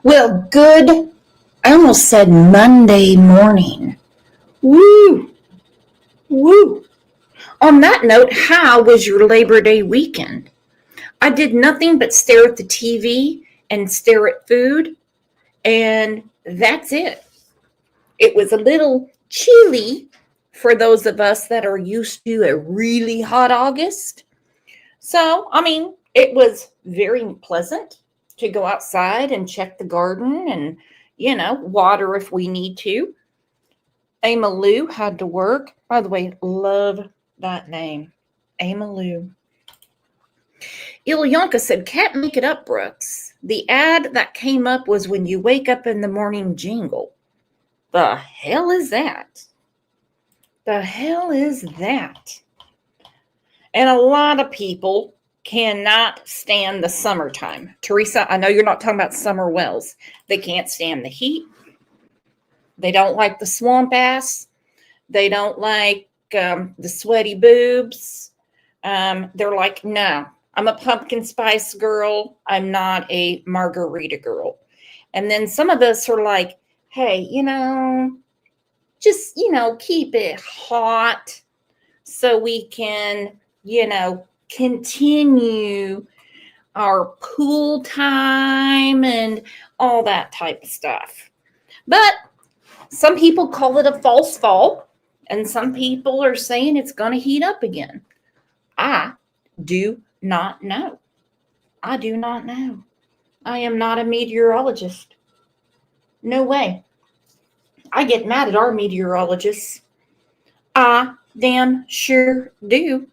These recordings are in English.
Well, good. I almost said Monday morning. Woo! Woo! On that note, how was your Labor Day weekend? I did nothing but stare at the TV and stare at food, and that's it. It was a little chilly for those of us that are used to a really hot August. So, it was very pleasant to go outside and check the garden and, water if we need to. Amalou had to work. By the way, love that name. Amalou. Ilyanka said, can't make it up, Brooks. The ad that came up was when you wake up in the morning jingle. The hell is that? The hell is that? And a lot of people cannot stand the summertime. Teresa, I know you're not talking about summer wells. They can't stand the heat. They don't like the swamp ass. They don't like the sweaty boobs. They're like, no, I'm a pumpkin spice girl. I'm not a margarita girl. And then some of us are like, hey, just, keep it hot so we can, continue our pool time and all that type of stuff. But some people call it a false fall, and some people are saying it's going to heat up again. I do not know. I do not know. I am not a meteorologist. No way. I get mad at our meteorologists. I damn sure do.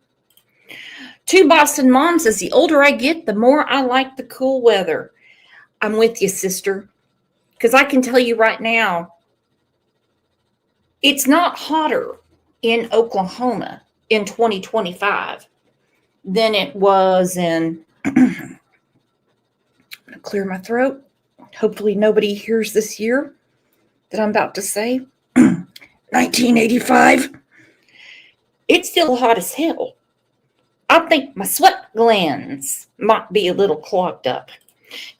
Two Boston moms says, the older I get, the more I like the cool weather. I'm with you, sister. Because I can tell you right now, it's not hotter in Oklahoma in 2025 than it was in, I'm going to clear my throat. Hopefully nobody hears this year that I'm about to say. 1985. It's still hot as hell. I think my sweat glands might be a little clogged up.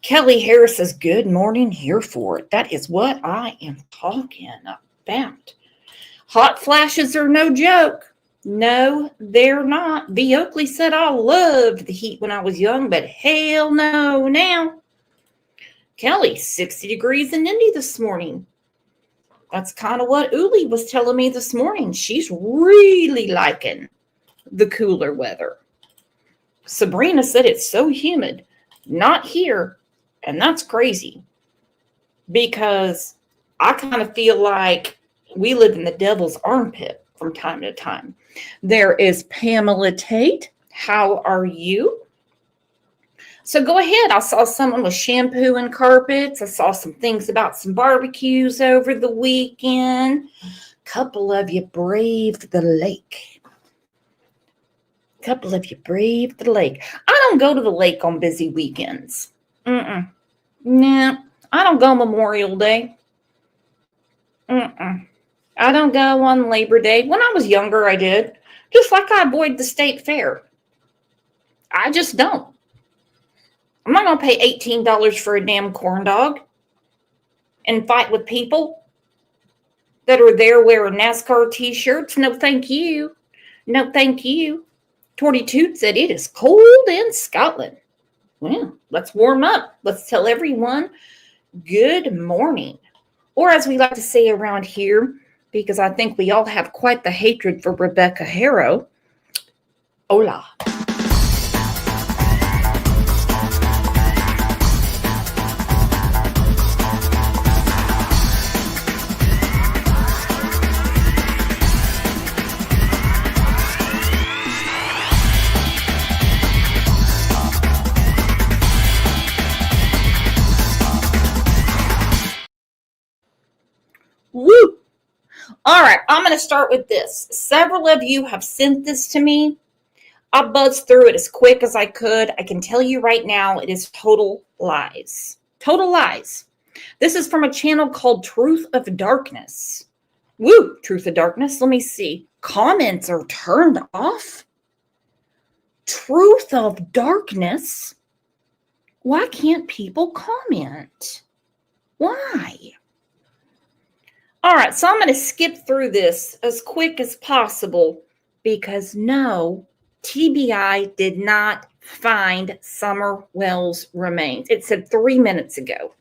Kelly Harris says, good morning, here for it. That is what I am talking about. Hot flashes are no joke. No, they're not. B. Oakley said, I loved the heat when I was young, but hell no now. Kelly, 60 degrees in Indy this morning. That's kind of what Uli was telling me this morning. She's really liking the cooler weather. Sabrina said it's so humid. Not here. And that's crazy. Because I kind of feel like we live in the devil's armpit from time to time. There is Pamela Tate. How are you? So go ahead. I saw someone with shampoo and carpets. I saw some things about some barbecues over the weekend. A couple of you braved the lake. I don't go to the lake on busy weekends. No, I don't go Memorial Day. I don't go on Labor Day. When I was younger, I did. Just like I avoid the state fair. I just don't. I'm not going to pay $18 for a damn corn dog and fight with people that are there wearing NASCAR t-shirts. No, thank you. No, thank you. Torty Toot said it is cold in Scotland. Well, let's warm up. Let's tell everyone good morning. Or as we like to say around here, because I think we all have quite the hatred for Rebecca Harrow, hola. Woo! All right, I'm going to start with this. Several of you have sent this to me. I buzzed through it as quick as I could. I can tell you right now, it is total lies. Total lies. This is from a channel called Truth of Darkness. Woo! Truth of Darkness. Let me see. Comments are turned off? Truth of Darkness? Why can't people comment? Why? All right, so I'm going to skip through this as quick as possible because no, TBI did not find Summer Wells' remains. It said 3 minutes ago.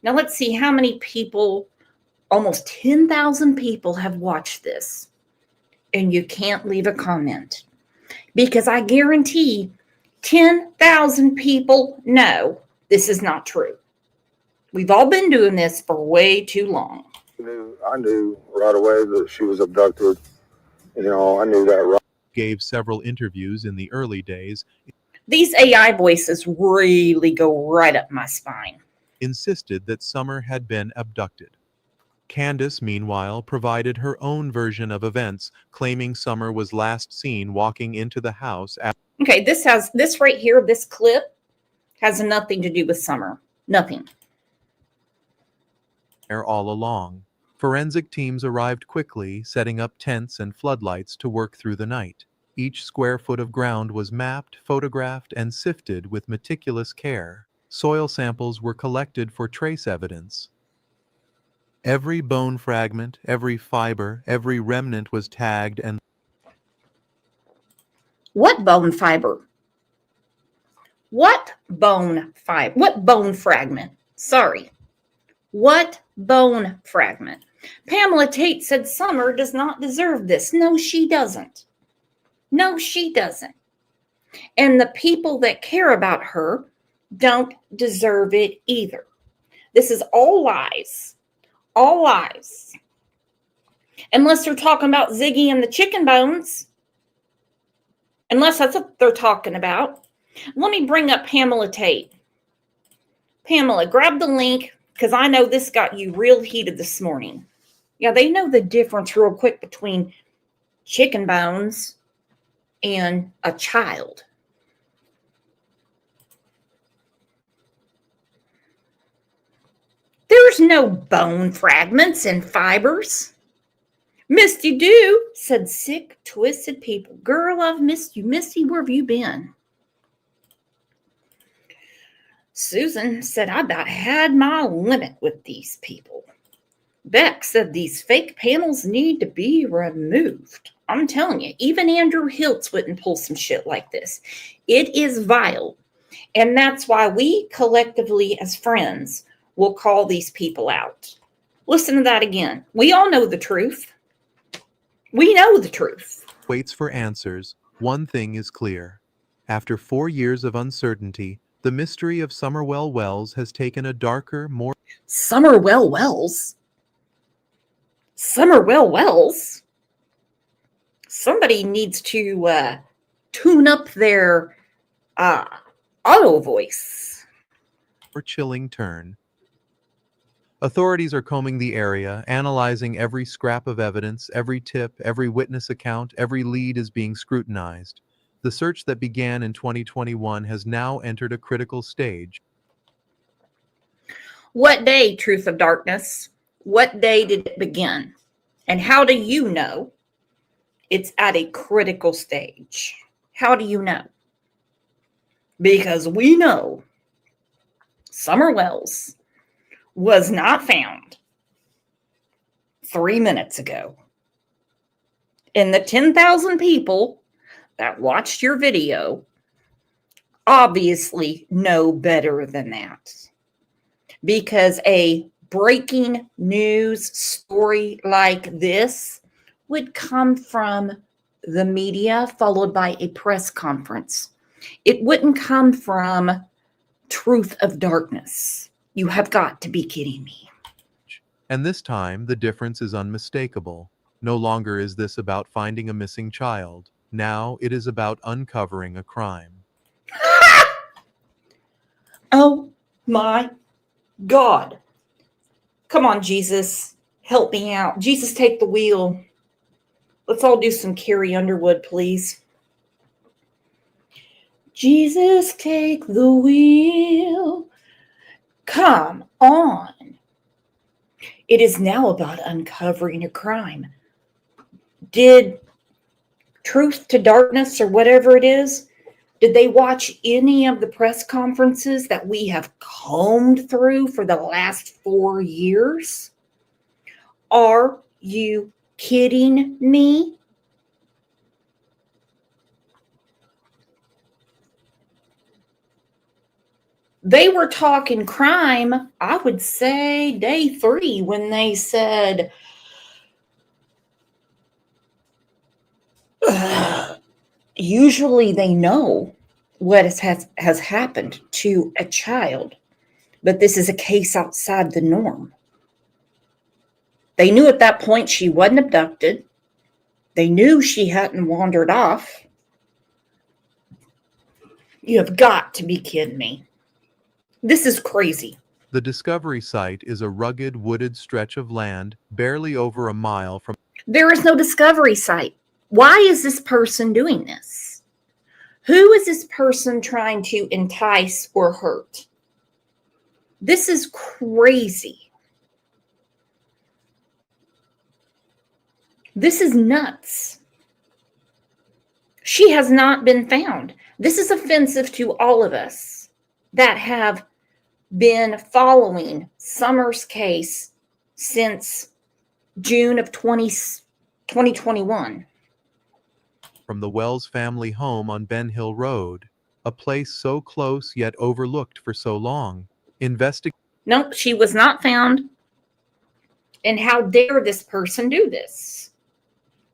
Now let's see how many people, almost 10,000 people have watched this. And you can't leave a comment because I guarantee 10,000 people know this is not true. We've all been doing this for way too long. I knew right away that she was abducted. I knew that right. Gave several interviews in the early days. These AI voices really go right up my spine. Insisted that Summer had been abducted. Candace, meanwhile, provided her own version of events, claiming Summer was last seen walking into the house at. Okay, this right here, this clip has nothing to do with Summer. Nothing. All along. Forensic teams arrived quickly, setting up tents and floodlights to work through the night. Each square foot of ground was mapped, photographed, and sifted with meticulous care. Soil samples were collected for trace evidence. Every bone fragment, every fiber, every remnant was tagged and. What bone fiber? What bone fiber? What bone fragment? Sorry. What bone fragment? Pamela Tate said Summer does not deserve this. No, she doesn't. No, she doesn't. And the people that care about her don't deserve it either. This is all lies. All lies. Unless they're talking about Ziggy and the chicken bones. Unless that's what they're talking about. Let me bring up Pamela Tate. Pamela, grab the link because I know this got you real heated this morning. Yeah, they know the difference real quick between chicken bones and a child. There's no bone fragments and fibers. Misty do, said sick, twisted people. Girl, I've missed you. Misty, where have you been? Susan said, I about had my limit with these people. Beck said these fake panels need to be removed. I'm telling you, even Andrew Hiltz wouldn't pull some shit like this. It is vile. And that's why we collectively as friends will call these people out. Listen to that again. We all know the truth. We know the truth. Waits for answers. One thing is clear. After 4 years of uncertainty, the mystery of Summerwell Wells has taken a darker, more... Summerwell Wells? Summerwell Wells? Somebody needs to tune up their auto voice. More chilling turn. Authorities are combing the area, analyzing every scrap of evidence, every tip, every witness account, every lead is being scrutinized. The search that began in 2021 has now entered a critical stage. What day, Truth of Darkness? What day did it begin? And how do you know it's at a critical stage? How do you know? Because we know Summer Wells was not found 3 minutes ago. And the 10,000 people that watched your video obviously know better than that. Because a breaking news story like this would come from the media followed by a press conference. It wouldn't come from Truth of Darkness. You have got to be kidding me. And this time, the difference is unmistakable. No longer is this about finding a missing child. Now it is about uncovering a crime. Oh my God. Come on, Jesus. Help me out. Jesus, take the wheel. Let's all do some Carrie Underwood, please. Jesus, take the wheel. Come on. It is now about uncovering a crime. Did Truth to Darkness or whatever it is, Did they watch any of the press conferences that we have combed through for the last 4 years? Are you kidding me? They were talking crime, I would say, day 3 when they said, usually they know what has happened to a child, but this is a case outside the norm. They knew at that point she wasn't abducted. They knew she hadn't wandered off. You have got to be kidding me. This is crazy. The discovery site is a rugged, wooded stretch of land barely over a mile from. There is no discovery site. Why is this person doing this? Who is this person trying to entice or hurt? This is crazy. This is nuts. She has not been found. This is offensive to all of us that have been following Summer's case since June of 2021. From the Wells family home on Ben Hill Road, a place so close yet overlooked for so long. Nope, she was not found. And how dare this person do this?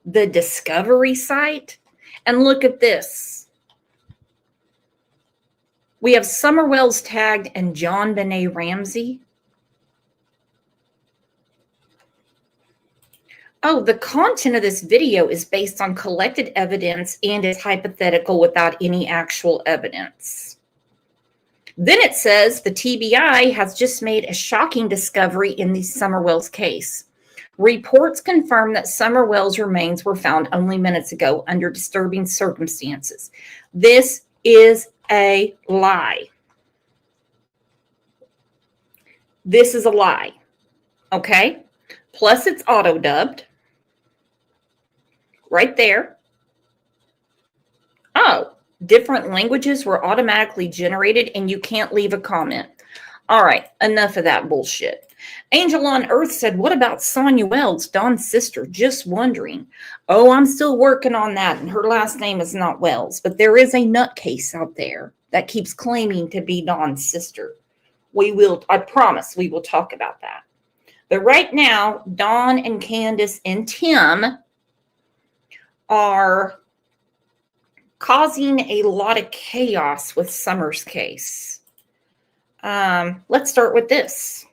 The discovery site? And look at this. We have Summer Wells tagged and John Benet Ramsey. Oh, the content of this video is based on collected evidence and is hypothetical without any actual evidence. Then it says the TBI has just made a shocking discovery in the Summer Wells case. Reports confirm that Summer Wells' remains were found only minutes ago under disturbing circumstances. This is a lie. This is a lie. Okay? Plus it's auto-dubbed. Right there. Oh, different languages were automatically generated and you can't leave a comment. All right, enough of that bullshit. Angel on Earth said, what about Sonia Wells, Dawn's sister? Just wondering. Oh, I'm still working on that, and her last name is not Wells, but there is a nutcase out there that keeps claiming to be Dawn's sister. I promise we will talk about that. But right now, Dawn and Candace and Tim are causing a lot of chaos with Summer's case. Let's start with this.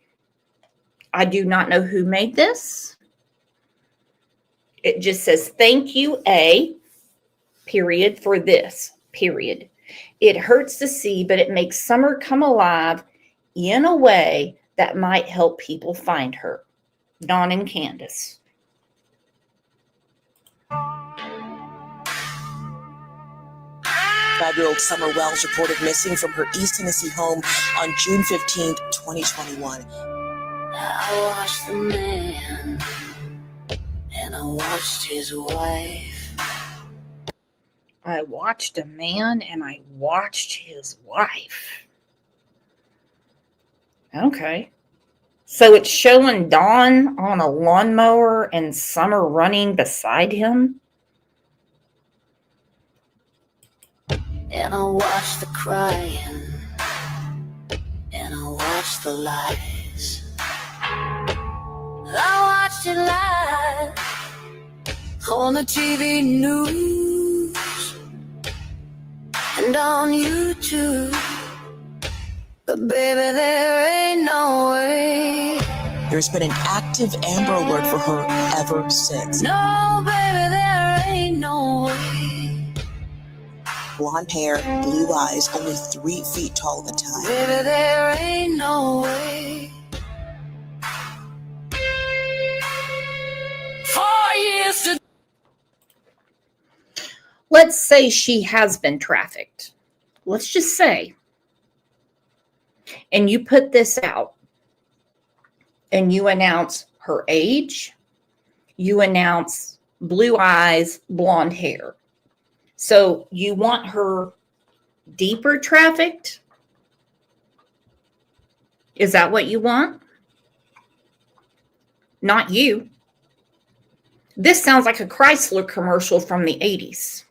I do not know who made this. It just says, thank you, A, period, for this, period. It hurts to see, but it makes Summer come alive in a way that might help people find her. Dawn and Candace. 5-year-old Summer Wells reported missing from her East Tennessee home on June 15, 2021. I watched the man and I watched his wife. I watched a man and I watched his wife. Okay. So it's showing Dawn on a lawnmower and Summer running beside him. And I watched the crying and I watched the lies. I watched it live on the TV news and on YouTube. But baby, there ain't no way. There's been an active Amber Alert for her ever since. No, baby, there ain't no way. Blonde hair, blue eyes, only 3 feet tall at the time. Baby, there ain't no way. 4 years to... Let's say she has been trafficked. Let's just say. And you put this out. And you announce her age. You announce blue eyes, blonde hair. So you want her deeper trafficked? Is that what you want? Not you. This sounds like a Chrysler commercial from the 80s.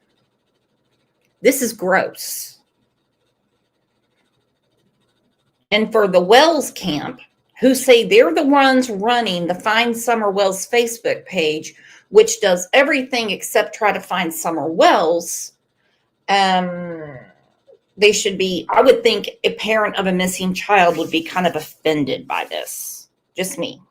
This is gross. And for the Wells camp, who say they're the ones running the Find Summer Wells Facebook page, which does everything except try to find Summer Wells, they should be, I would think a parent of a missing child would be kind of offended by this. Just me.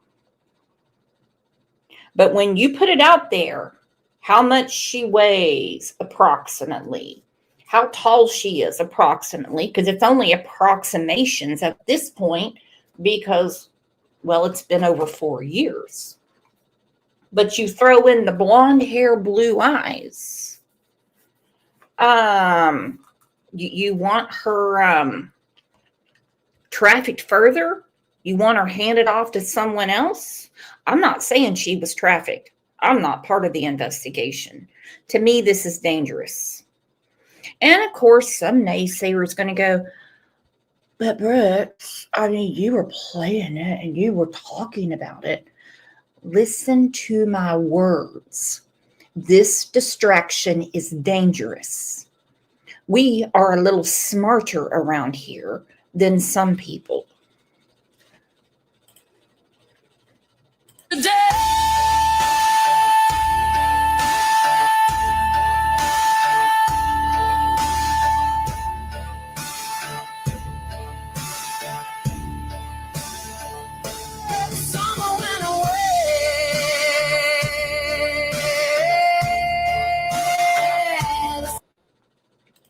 But when you put it out there, how much she weighs approximately, how tall she is approximately, because it's only approximations at this point because, well, it's been over 4 years. But you throw in the blonde hair, blue eyes. You want her trafficked further? You want her handed off to someone else? I'm not saying she was trafficked. I'm not part of the investigation. To me, this is dangerous. And of course, some naysayer is going to go, but Brooks, I mean, you were playing it and you were talking about it. Listen to my words. This distraction is dangerous. We are a little smarter around here than some people.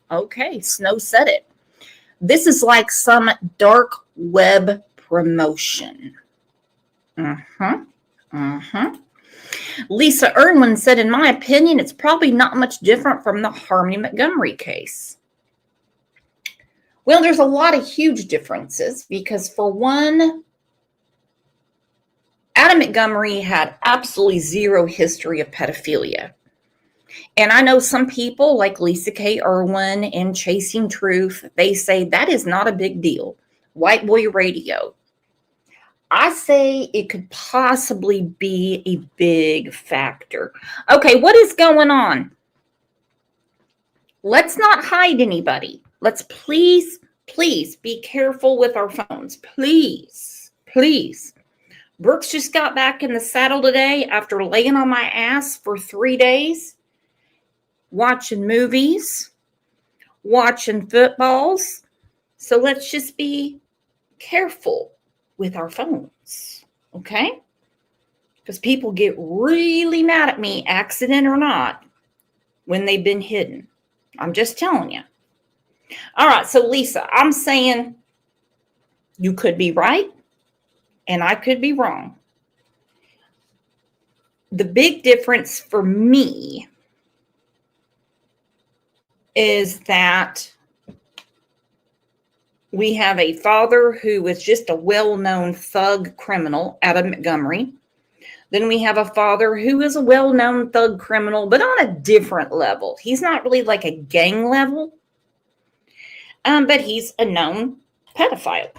Okay, Snow said it. This is like some dark web promotion. Lisa Irwin said, in my opinion, it's probably not much different from the Harmony Montgomery case. Well, there's a lot of huge differences because, for one, Adam Montgomery had absolutely zero history of pedophilia. And I know some people like Lisa K. Irwin and Chasing Truth, they say that is not a big deal. White boy radio. I say it could possibly be a big factor. Okay, what is going on? Let's not hide anybody. Let's please be careful with our phones. Please. Brooks just got back in the saddle today after laying on my ass for 3 days, watching movies, watching footballs. So let's just be careful with our phones, okay? Because people get really mad at me, accident or not, when they've been hidden. I'm just telling you. All right, so Lisa, I'm saying you could be right and I could be wrong. The big difference for me is that we have a father who was just a well-known thug criminal, Adam Montgomery. Then we have a father who is a well-known thug criminal, but on a different level. He's not really like a gang level, but he's a known pedophile.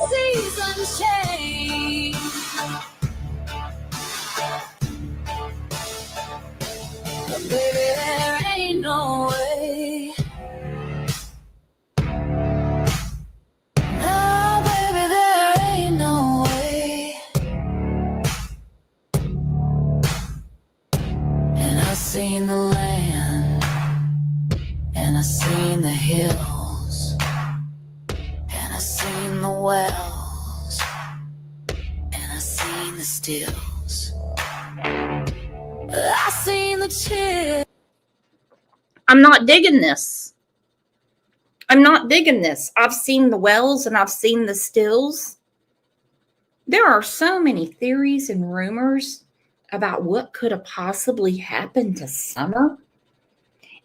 Seasons change. But baby, there ain't no way. No, baby, there ain't no way. And I've seen the land, and I've seen the hills, and I've seen the wells, and I've seen the stills. I've seen the chill. I'm not digging this. I've seen the wells and I've seen the stills. There are so many theories and rumors about what could have possibly happened to Summer.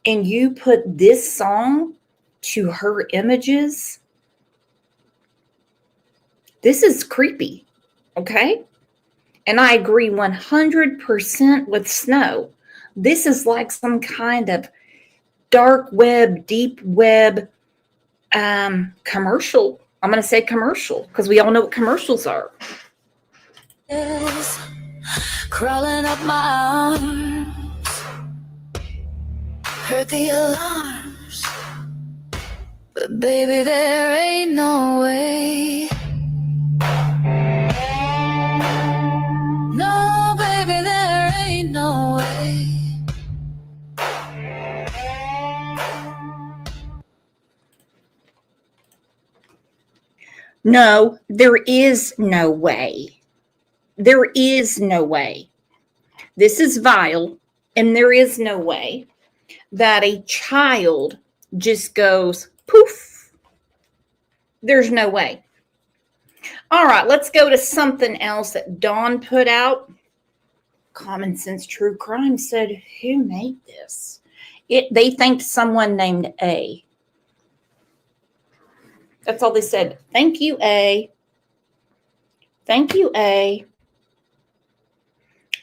And you put this song to her images. This is creepy, okay? And I agree 100% with Snow. This is like some kind of dark web, deep web commercial. I'm going to say commercial because we all know what commercials are. Crawling up my arms, heard the alarms, but baby, there ain't no way. No, baby, there ain't no way. No, there is no way. There is no way. This is vile, and there is no way that a child just goes poof. There's no way. All right, let's go to something else that Dawn put out. Common Sense True Crime said, who made this? They thanked someone named A. That's all they said. Thank you, A. Thank you, A.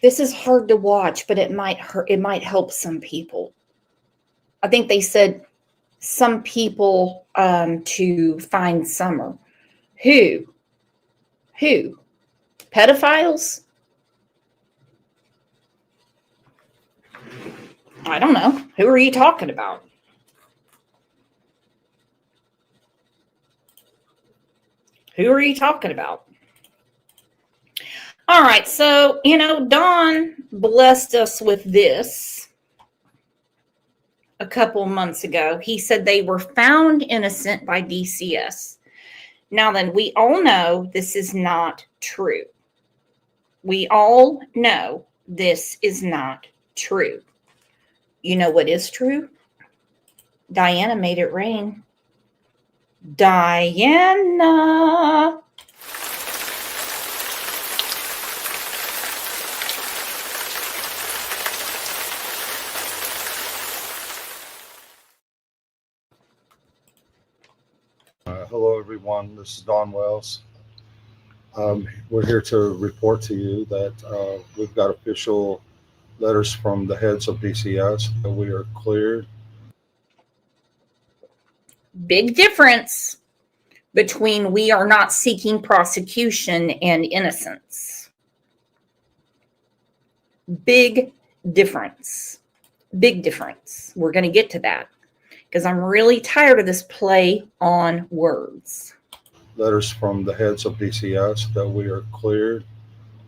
This is hard to watch, but it might hurt. It might help some people. I think they said some people to find Summer. Who? Who? Pedophiles? I don't know. Who are you talking about? Who are you talking about? All right, so, Don blessed us with this a couple of months ago. He said they were found innocent by DCS. Now then, we all know this is not true. We all know this is not true. You know what is true? Diana made it rain. Diana. Hello, everyone. This is Don Wells. We're here to report to you that we've got official letters from the heads of DCS that we are cleared. Big difference between we are not seeking prosecution and innocence. Big difference. Big difference. We're going to get to that because I'm really tired of this play on words. Letters from the heads of DCS that we are cleared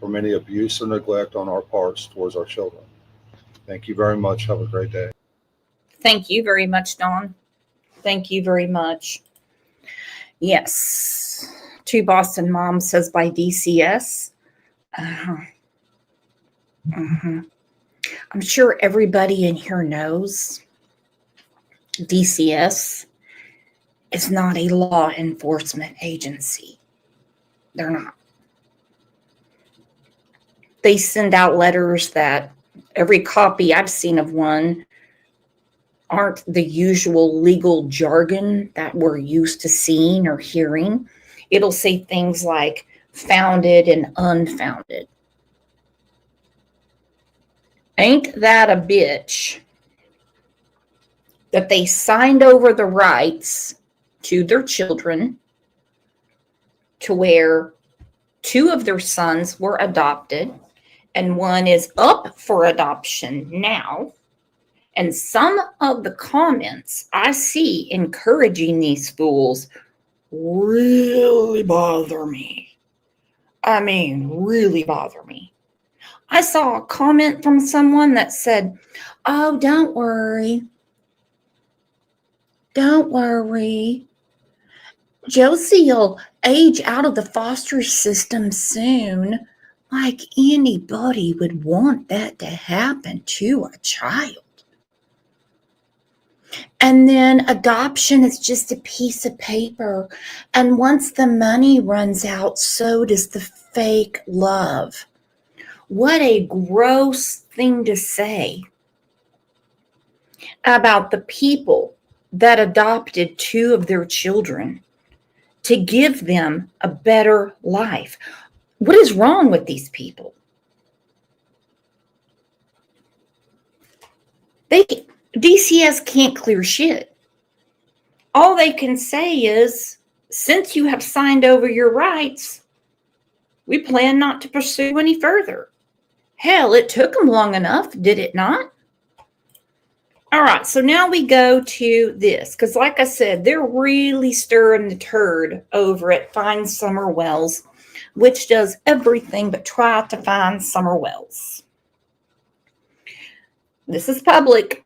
from any abuse or neglect on our parts towards our children. Thank you very much. Have a great day. Thank you very much, Dawn. Thank you very much. Yes. To Boston Mom says by DCS. I'm sure everybody in here knows DCS is not a law enforcement agency. They're not. They send out letters that every copy I've seen of one aren't the usual legal jargon that we're used to seeing or hearing. It'll say things like founded and unfounded. Ain't that a bitch that they signed over the rights to their children to where 2 of their sons were adopted and 1 is up for adoption now. And some of the comments I see encouraging these fools really bother me. I mean, really bother me. I saw a comment from someone that said, oh, don't worry. Don't worry. Josie will age out of the foster system soon. Like anybody would want that to happen to a child. And then adoption is just a piece of paper. And once the money runs out, so does the fake love. What a gross thing to say about the people that adopted 2 of their children to give them a better life. What is wrong with these people? DCS can't clear shit. All they can say is, since you have signed over your rights, we plan not to pursue any further. Hell, it took them long enough, did it not? All right, so now we go to this, because like I said, they're really stirring the turd over at Find Summer Wells, which does everything but try to find Summer Wells. This is public.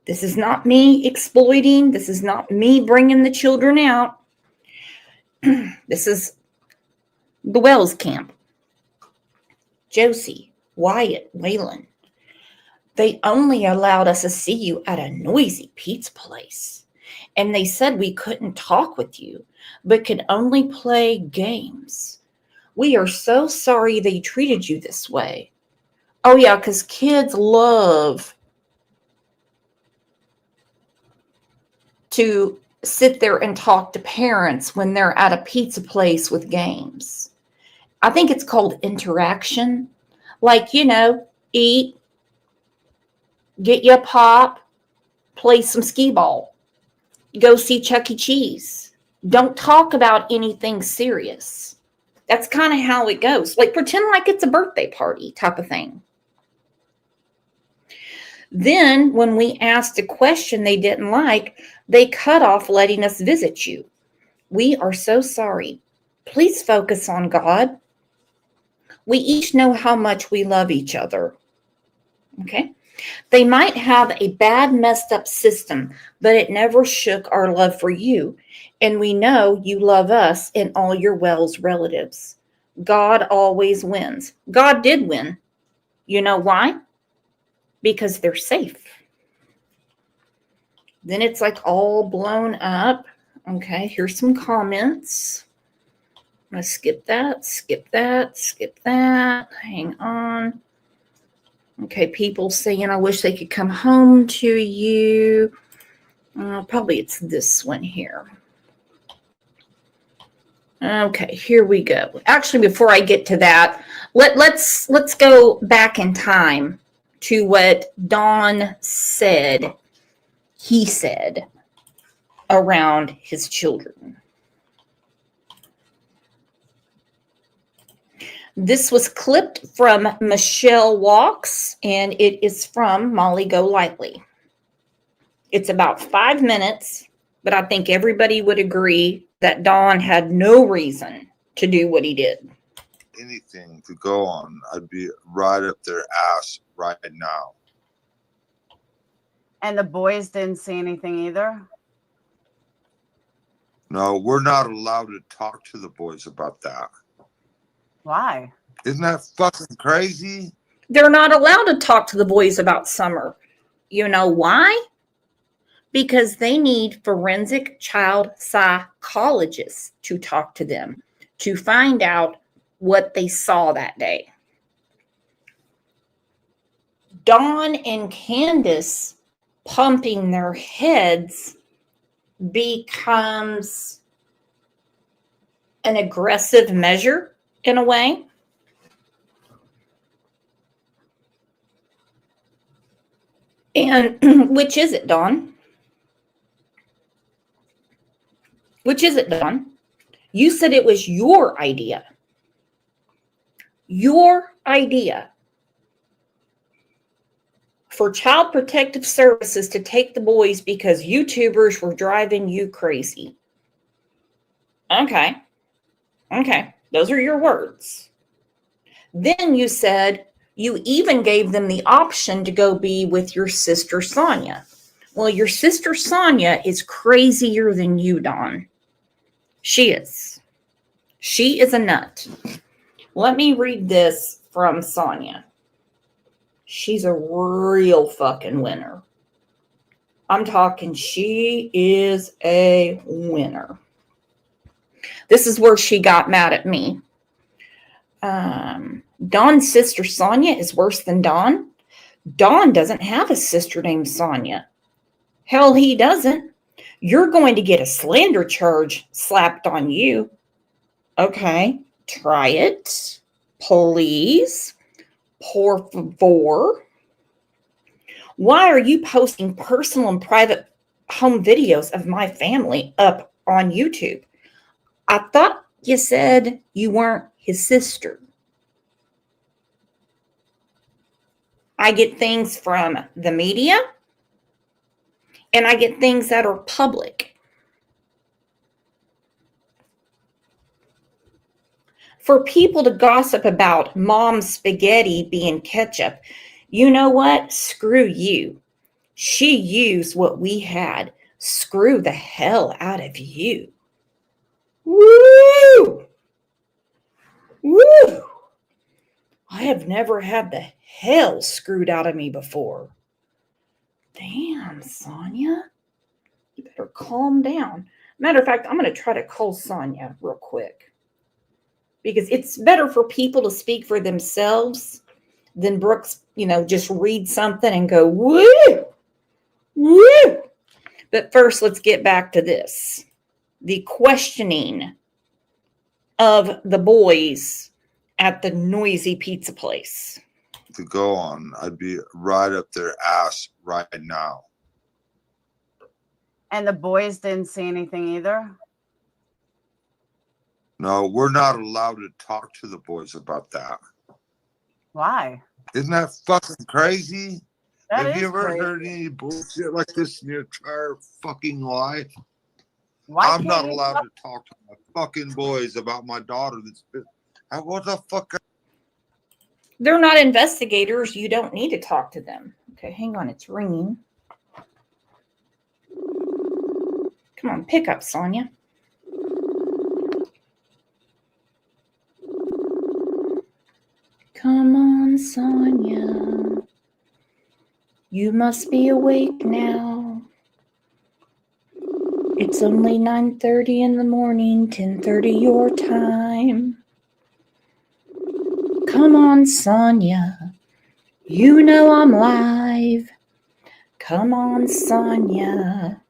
This is not me exploiting. This is not me bringing the children out. This is the Wells camp. Josie, Wyatt, Waylon. They only allowed us to see you at a noisy pizza place. And they said we couldn't talk with you, but could only play games. We are so sorry they treated you this way. Oh yeah, because kids love to sit there and talk to parents when they're at a pizza place with games. I think it's called interaction. Like, eat, get you a pop, play some skee ball, go see Chuck E. Cheese. Don't talk about anything serious. That's kind of how it goes. Like, pretend like it's a birthday party type of thing. Then, when we asked a question they didn't like, they cut off letting us visit you. We are so sorry. Please focus on God. We each know how much we love each other. Okay? They might have a bad, messed up system, but it never shook our love for you. And we know you love us and all your Wells relatives. God always wins. God did win. You know why? Because they're safe. Then it's like all blown up. Okay, here's some comments. I'm going to skip that, skip that, skip that. Hang on. Okay, people saying, I wish they could come home to you. Probably it's this one here. Okay, here we go. Actually, before I get to that, let's go back in time to what Don said. He said around his children. This was clipped from Michelle Walks, and it is from Molly Golightly. It's about 5 minutes, but I think everybody would agree that Don had no reason to do what he did. Anything to go on, I'd be right up their ass right now. And the boys didn't say anything either? No, we're not allowed to talk to the boys about that. Why? Isn't that fucking crazy? They're not allowed to talk to the boys about Summer. You know why? Because they need forensic child psychologists to talk to them, to find out what they saw that day. Dawn and Candace pumping their heads becomes an aggressive measure in a way. And which is it, Dawn? Which is it, Dawn? You said it was your idea. Your idea for Child Protective Services to take the boys because YouTubers were driving you crazy. Okay. Those are your words. Then you said you even gave them the option to go be with your sister Sonia. Well, your sister Sonia is crazier than you, Dawn. She is. She is a nut. Let me read this from Sonia. She's a real fucking winner. I'm talking, she is a winner. This is where she got mad at me. Dawn's sister Sonia is worse than Dawn. Dawn doesn't have a sister named Sonia. Hell, he doesn't. You're going to get a slander charge slapped on you. Okay, try it. Please. Por favor. Why are you posting personal and private home videos of my family up on YouTube? I thought you said you weren't his sister. I get things from the media, and I get things that are public. For people to gossip about mom's spaghetti being ketchup, you know what? Screw you. She used what we had. Screw the hell out of you. Woo! Woo! I have never had the hell screwed out of me before. Damn, Sonia. You better calm down. Matter of fact, I'm going to try to call Sonia real quick. Because it's better for people to speak for themselves than Brooks, just read something and go, woo! Woo! But first, let's get back to this. The questioning of the boys at the noisy pizza place. To go on, I'd be right up their ass right now. And the boys didn't see anything either? No, we're not allowed to talk to the boys about that. Why? Isn't that fucking crazy? That Have is you ever crazy. heard any bullshit like this in your entire fucking life? Why I'm not can't you allowed talk- to talk to my fucking boys about my daughter that's been. What the fuck? They're not investigators. You don't need to talk to them. Okay, hang on. It's ringing. Come on, pick up, Sonia. Come on, Sonia. You must be awake now. It's only 9:30 in the morning, 10:30 your time. Come on, Sonia. You know I'm live. Come on, Sonia.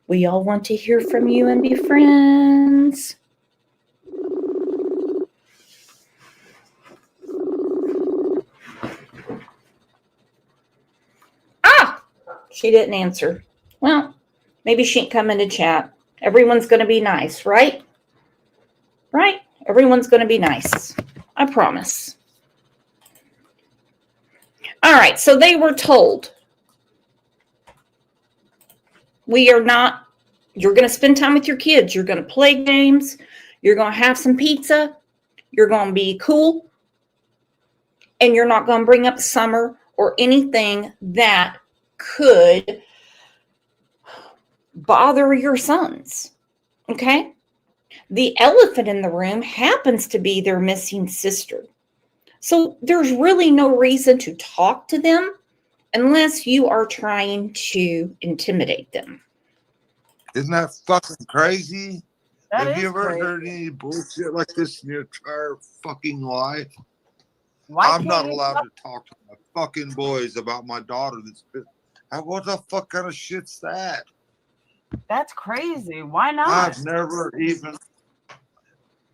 We all want to hear from you and be friends. She didn't answer. Well, maybe she ain't coming to chat. Everyone's going to be nice, right? Right? Everyone's going to be nice. I promise. All right, so they were told, you're going to spend time with your kids. You're going to play games. You're going to have some pizza. You're going to be cool. And you're not going to bring up summer or anything that could bother your sons. Okay? The elephant in the room happens to be their missing sister. So there's really no reason to talk to them unless you are trying to intimidate them. Isn't that fucking crazy? That Have is you ever crazy. heard any bullshit like this in your entire fucking life? Why I'm can't not you allowed talk- to talk to my fucking boys about my daughter that's been. What the fuck kind of shit's that? That's crazy. Why not? I've never even.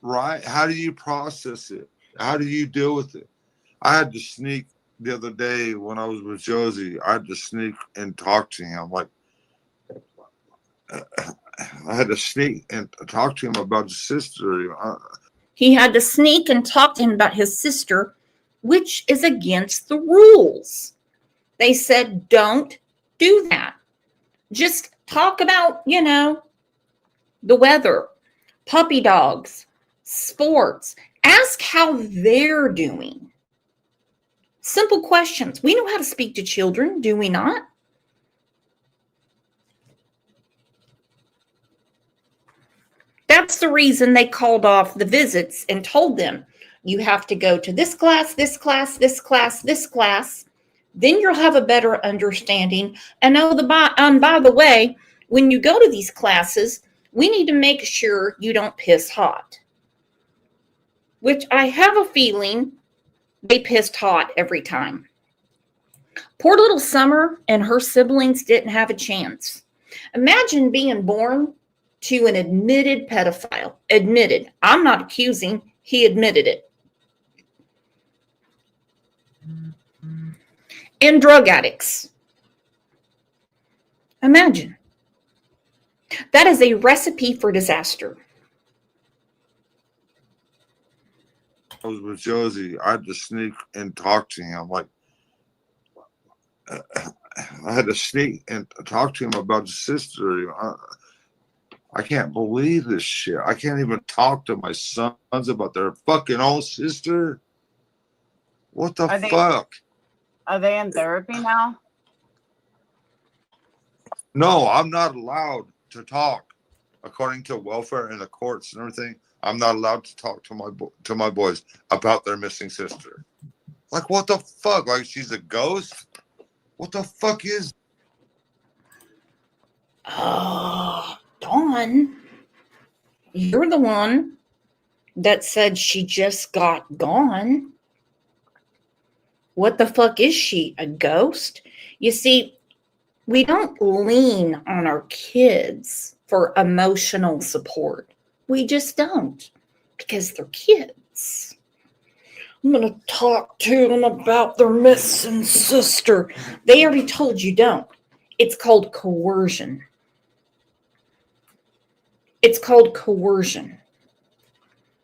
Right? How do you process it? How do you deal with it? I had to sneak the other day when I was with Josie. I had to sneak and talk to him. I had to sneak and talk to him about his sister. He had to sneak and talk to him about his sister, which is against the rules. They said, don't do that. Just talk about, the weather, puppy dogs, sports. Ask how they're doing. Simple questions. We know how to speak to children, do we not? That's the reason they called off the visits and told them, you have to go to this class, this class, this class, this class. Then you'll have a better understanding. And by the way, when you go to these classes, we need to make sure you don't piss hot. Which I have a feeling they pissed hot every time. Poor little Summer and her siblings didn't have a chance. Imagine being born to an admitted pedophile. Admitted. I'm not accusing. He admitted it. And drug addicts. Imagine. That is a recipe for disaster. I was with Josie. I had to sneak and talk to him. Like, I had to sneak and talk to him about his sister. I can't believe this shit. I can't even talk to my sons about their fucking own sister. What the fuck? Are they in therapy now? No, I'm not allowed to talk. According to welfare and the courts and everything, I'm not allowed to talk to my boys about their missing sister. Like, what the fuck? Like, she's a ghost? What the fuck is? Dawn, you're the one that said she just got gone. What the fuck is she? A ghost? You see, we don't lean on our kids for emotional support. We just don't, because they're kids. I'm going to talk to them about their missing sister. They already told you don't. It's called coercion. It's called coercion.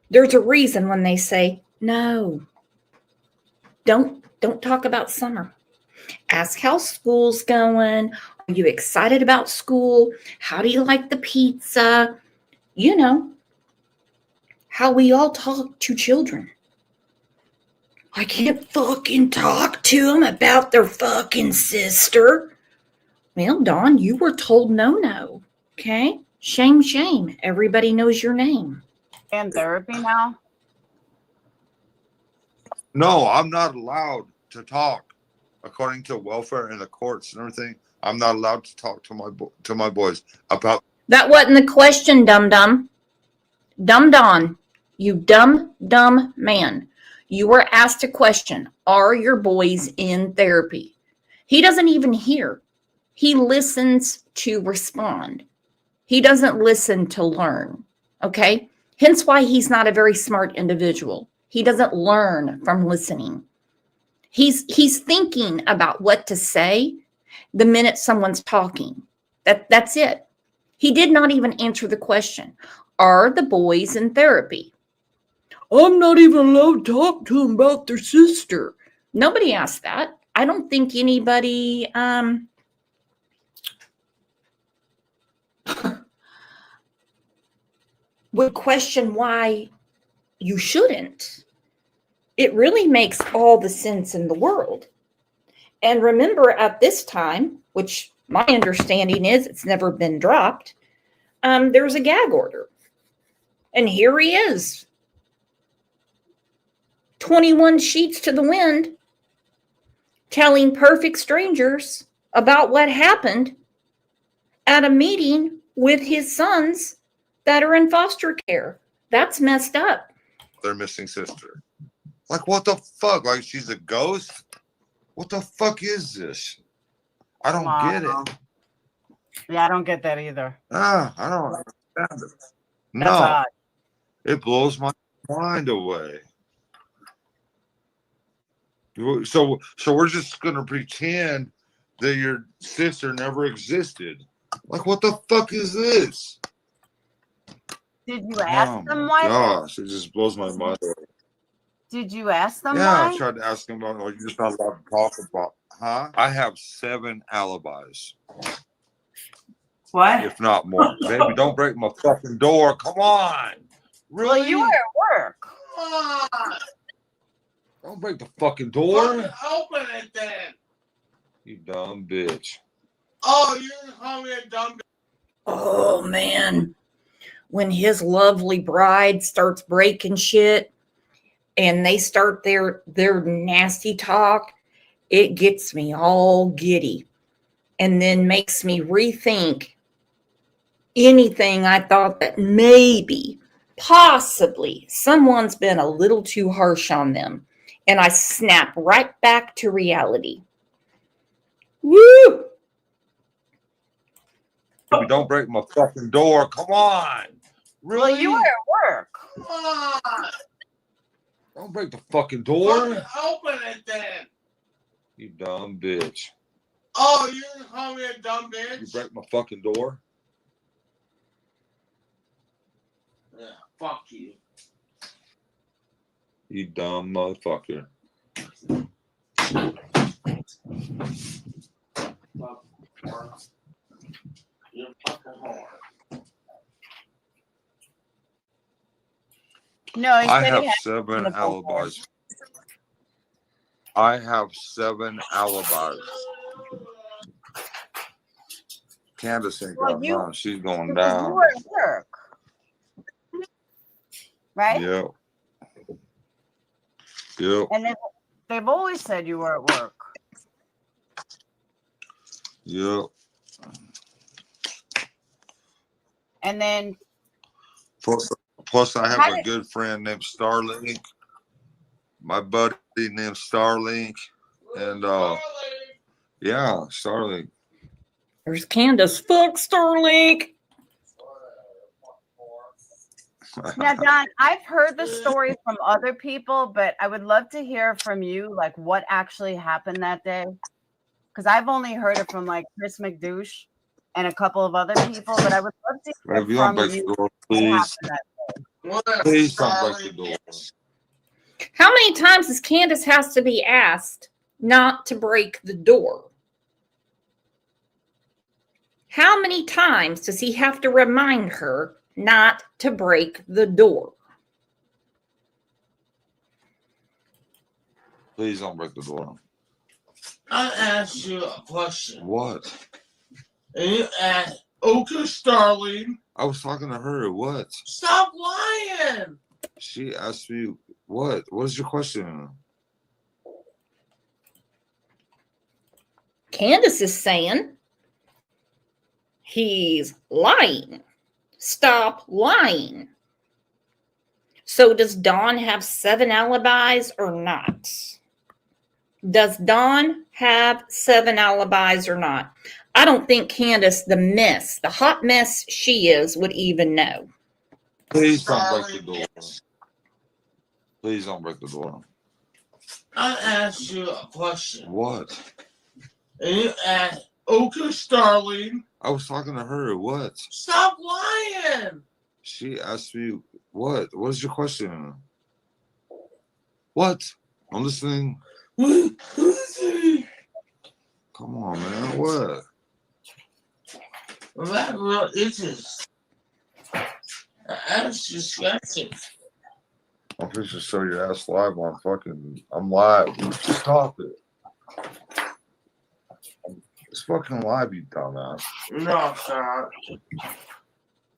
There's a reason when they say, no, don't talk about summer. Ask how school's going. Are you excited about school? How do you like the pizza? You know, how we all talk to children. I can't fucking talk to them about their fucking sister. Well, Dawn, you were told no. Okay? Shame, shame. Everybody knows your name. In therapy now? No, I'm not allowed to talk. According to welfare and the courts and everything, I'm not allowed to talk to my boys about. That wasn't the question, dum-dum. Dum-don. You dumb man. You were asked a question. Are your boys in therapy? He doesn't even hear. He listens to respond. He doesn't listen to learn. Okay? Hence why he's not a very smart individual. He doesn't learn from listening. He's thinking about what to say the minute someone's talking. That's it. He did not even answer the question. Are the boys in therapy? I'm not even allowed to talk to them about their sister. Nobody asked that. I don't think anybody would question why you shouldn't. It really makes all the sense in the world. And remember, at this time, which my understanding is it's never been dropped, there's a gag order. And here he is, 21 sheets to the wind, telling perfect strangers about what happened at a meeting with his sons that are in foster care. That's messed up. Their missing sister. Like, what the fuck? Like, she's a ghost? What the fuck is this? I don't get it. Yeah, I don't get that either. I don't understand it. No, odd. It blows my mind away. So we're just gonna pretend that your sister never existed. Like, what the fuck is this? Did you ask them why? Gosh, it just blows my mind away. Did you ask them Yeah, why? I tried to ask him about, like, you're just not allowed to talk about, huh? I have 7 alibis. What? If not more. Baby, don't break my fucking door. Come on. Really? Well, you were at work. Come on. Don't break the fucking door. Open it then. You dumb bitch. Oh, you're calling me a dumb bitch. Oh, man. When his lovely bride starts breaking shit and they start their nasty talk, it gets me all giddy and then makes me rethink anything I thought that maybe, possibly, someone's been a little too harsh on them. And I snap right back to reality. Woo! Baby, don't break my fucking door. Come on. Really? Well, you were at work. Come on. Don't break the fucking door. Open it then. You dumb bitch. Oh, you're gonna call me a dumb You bitch? break my fucking door? Yeah, fuck you. You dumb motherfucker. You're fucking hard. No, he I said have he had 7 the before. alibis. I have 7 alibis. Candace ain't Well, got you- none. She's going because you down. were at work, right? Yep. Yep. And they've always said you were at work. Yep. And then Plus, I have How a did- good friend named Starlink. My buddy named Starlink. And yeah, Starlink. There's Candace. Fuck Starlink. now, Don, I've heard the story from other people, but I would love to hear from you, like what actually happened that day. Because I've only heard it from like Chris McDouche and a couple of other people, but I would love to hear If you don't from break you the door, what please. happened that day. Please don't break the door. How many times does Candace has to be asked not to break the door? How many times does he have to remind her not to break the door? Please don't break the door. I asked you a question. What? And you asked, okay, Starling, I was talking to her. What? stop lying. She asked me, what? What is your question? Candace is saying he's lying. Stop lying. So does Dawn have 7 alibis or not? Does Dawn have 7 alibis or not? I don't think Candace, the hot mess she is, would even know. Please don't break the door. Please don't break the door. I asked you a question. What? And you asked, okay, Starling, I was talking to her. What? stop lying. She asked me, what? What is your question? What? I'm listening. Who's he? Come on, man. What? Well, that real itches. That's disgusting. I'm supposed to show your ass live on I'm live. Stop it. It's fucking live, you dumbass. No, it's not.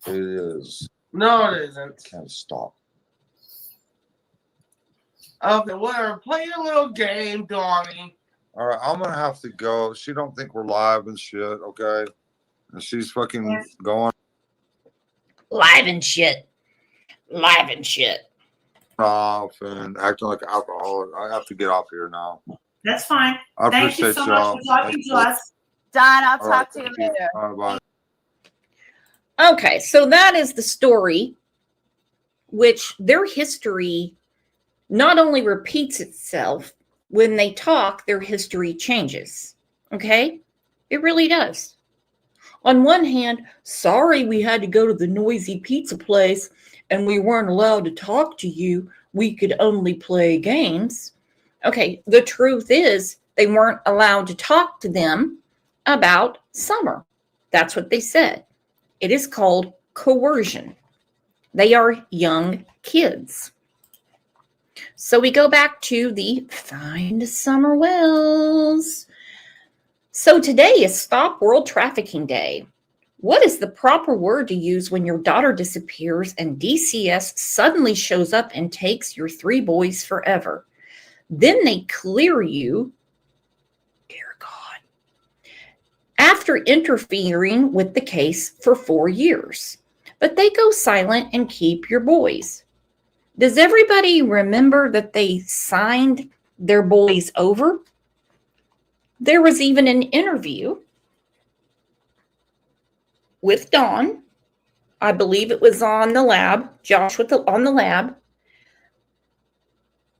It is. No, it isn't. Can't stop. Okay, whatever. Play your little game, Donnie. All right, I'm gonna have to go. She don't think we're live and shit, okay? And she's fucking going Live and shit. Live and shit. off and acting like an alcoholic. I have to get off here now. That's fine. I Thank you appreciate so y'all. much for talking to us. Don, I'll All right, talk to you thank you. later. All right, bye. Okay, so that is the story, which their history not only repeats itself, when they talk, their history changes. Okay? It really does. On one hand, sorry we had to go to the noisy pizza place and we weren't allowed to talk to you. We could only play games. Okay, the truth is they weren't allowed to talk to them about summer. That's what they said. It is called coercion. They are young kids. So we go back to the Find Summer Wells. So today is Stop World Trafficking Day. What is the proper word to use when your daughter disappears and DCS suddenly shows up and takes your 3 boys forever? Then they clear you, dear God, after interfering with the case for 4 years. But they go silent and keep your boys. Does everybody remember that they signed their boys over? There was even an interview with Dawn. I believe it was on the lab, Josh on the lab,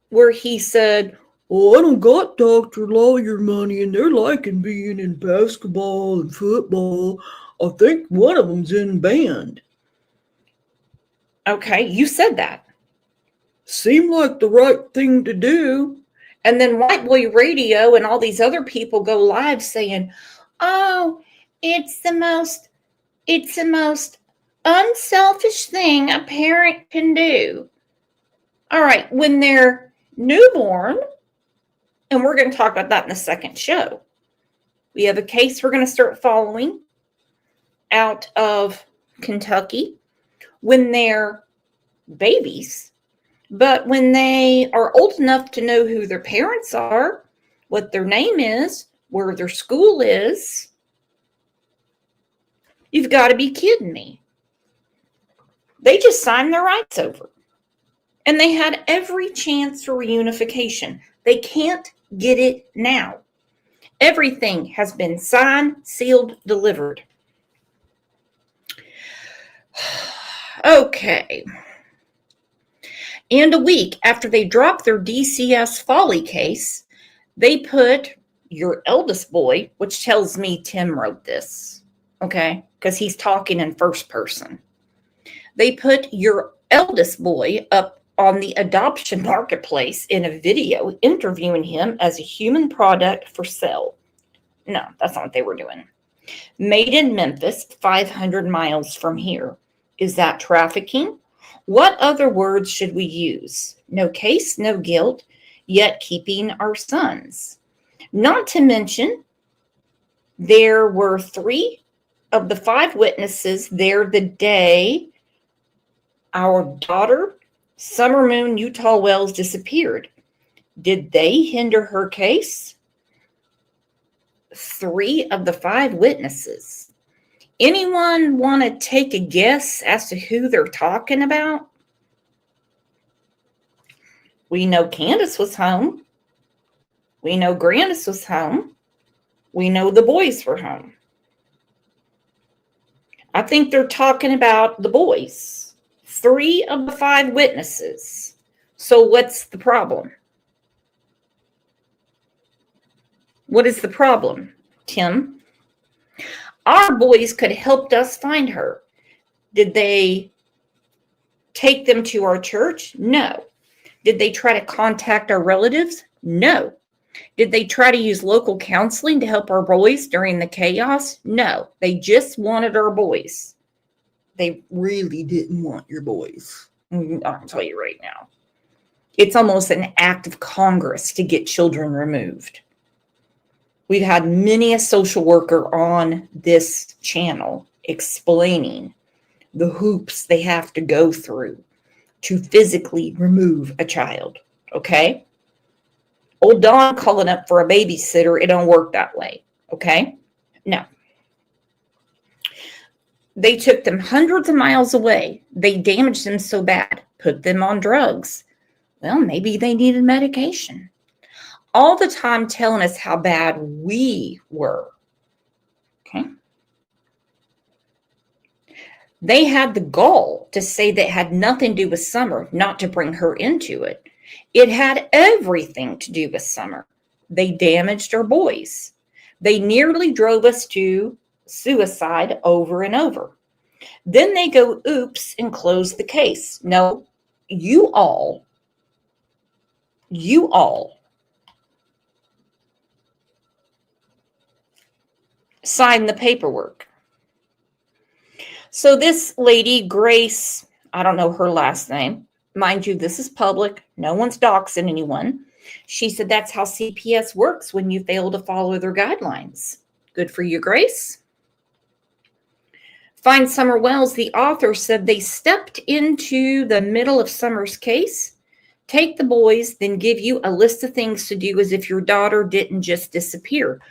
where he said, Well, I don't got doctor lawyer money, and they're liking being in basketball and football. I think one of them's in band. Okay, you said that. Seemed like the right thing to do. And then White Boy Radio and all these other people go live saying, "Oh, it's the most unselfish thing a parent can do." All right, when they're newborn, and we're going to talk about that in the second show. We have a case we're going to start following out of Kentucky when they're babies. But when they are old enough to know who their parents are, what their name is, where their school is, you've got to be kidding me. They just signed their rights over. And they had every chance for reunification. They can't get it now. Everything has been signed, sealed, delivered. Okay. And a week after they dropped their DCS folly case, they put your eldest boy, which tells me Tim wrote this, okay, because he's talking in first person. They put your eldest boy up on the adoption marketplace in a video interviewing him as a human product for sale. No, that's not what they were doing. Made in Memphis, 500 miles from here. Is that trafficking? What other words should we use? No case, no guilt, yet keeping our sons. Not to mention, there were 3 of the 5 witnesses there the day our daughter, Summer Moon Utah Wells, disappeared. Did they hinder her case? 3 of the 5 witnesses. Anyone want to take a guess as to who they're talking about? We know Candace was home. We know Grandis was home. We know the boys were home. I think they're talking about the boys. 3 of the 5 witnesses. So what's the problem? What is the problem, Tim? Our boys could have helped us find her. Did they take them to our church? No. Did they try to contact our relatives? No. Did they try to use local counseling to help our boys during the chaos? No. They just wanted our boys. They really didn't want your boys. I'll tell you right now. It's almost an act of Congress to get children removed. We've had many a social worker on this channel explaining the hoops they have to go through to physically remove a child, okay? Old Don calling up for a babysitter, it don't work that way, okay? No. They took them hundreds of miles away. They damaged them so bad, put them on drugs. Well, maybe they needed medication. All the time telling us how bad we were. Okay. They had the gall to say that it had nothing to do with Summer, not to bring her into it. It had everything to do with Summer. They damaged our boys. They nearly drove us to suicide over and over. Then they go, oops, and close the case. No, you all sign the paperwork. So this lady, Grace, I don't know her last name. Mind you, this is public. No one's doxing anyone. She said that's how CPS works when you fail to follow their guidelines. Good for you, Grace. Find Summer Wells, the author, said they stepped into the middle of Summer's case, take the boys, then give you a list of things to do as if your daughter didn't just disappear.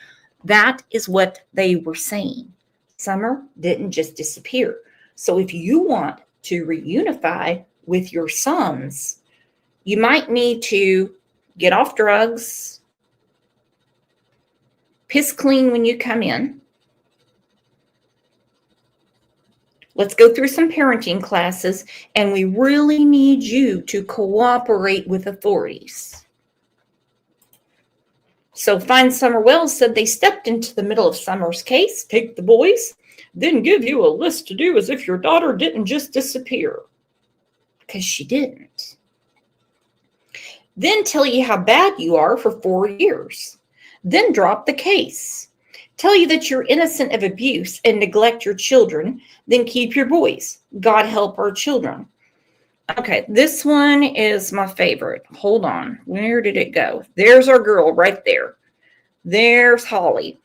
That is what they were saying. Summer didn't just disappear. So if you want to reunify with your sons, you might need to get off drugs, piss clean when you come in. Let's go through some parenting classes, and we really need you to cooperate with authorities. So Fine Summer Wells said they stepped into the middle of Summer's case, take the boys, then give you a list to do as if your daughter didn't just disappear. Because she didn't. Then tell you how bad you are for 4 years. Then drop the case. Tell you that you're innocent of abuse and neglect your children. Then keep your boys. God help our children. Okay, this one is my favorite. Hold on. Where did it go? There's our girl right there. There's Holly.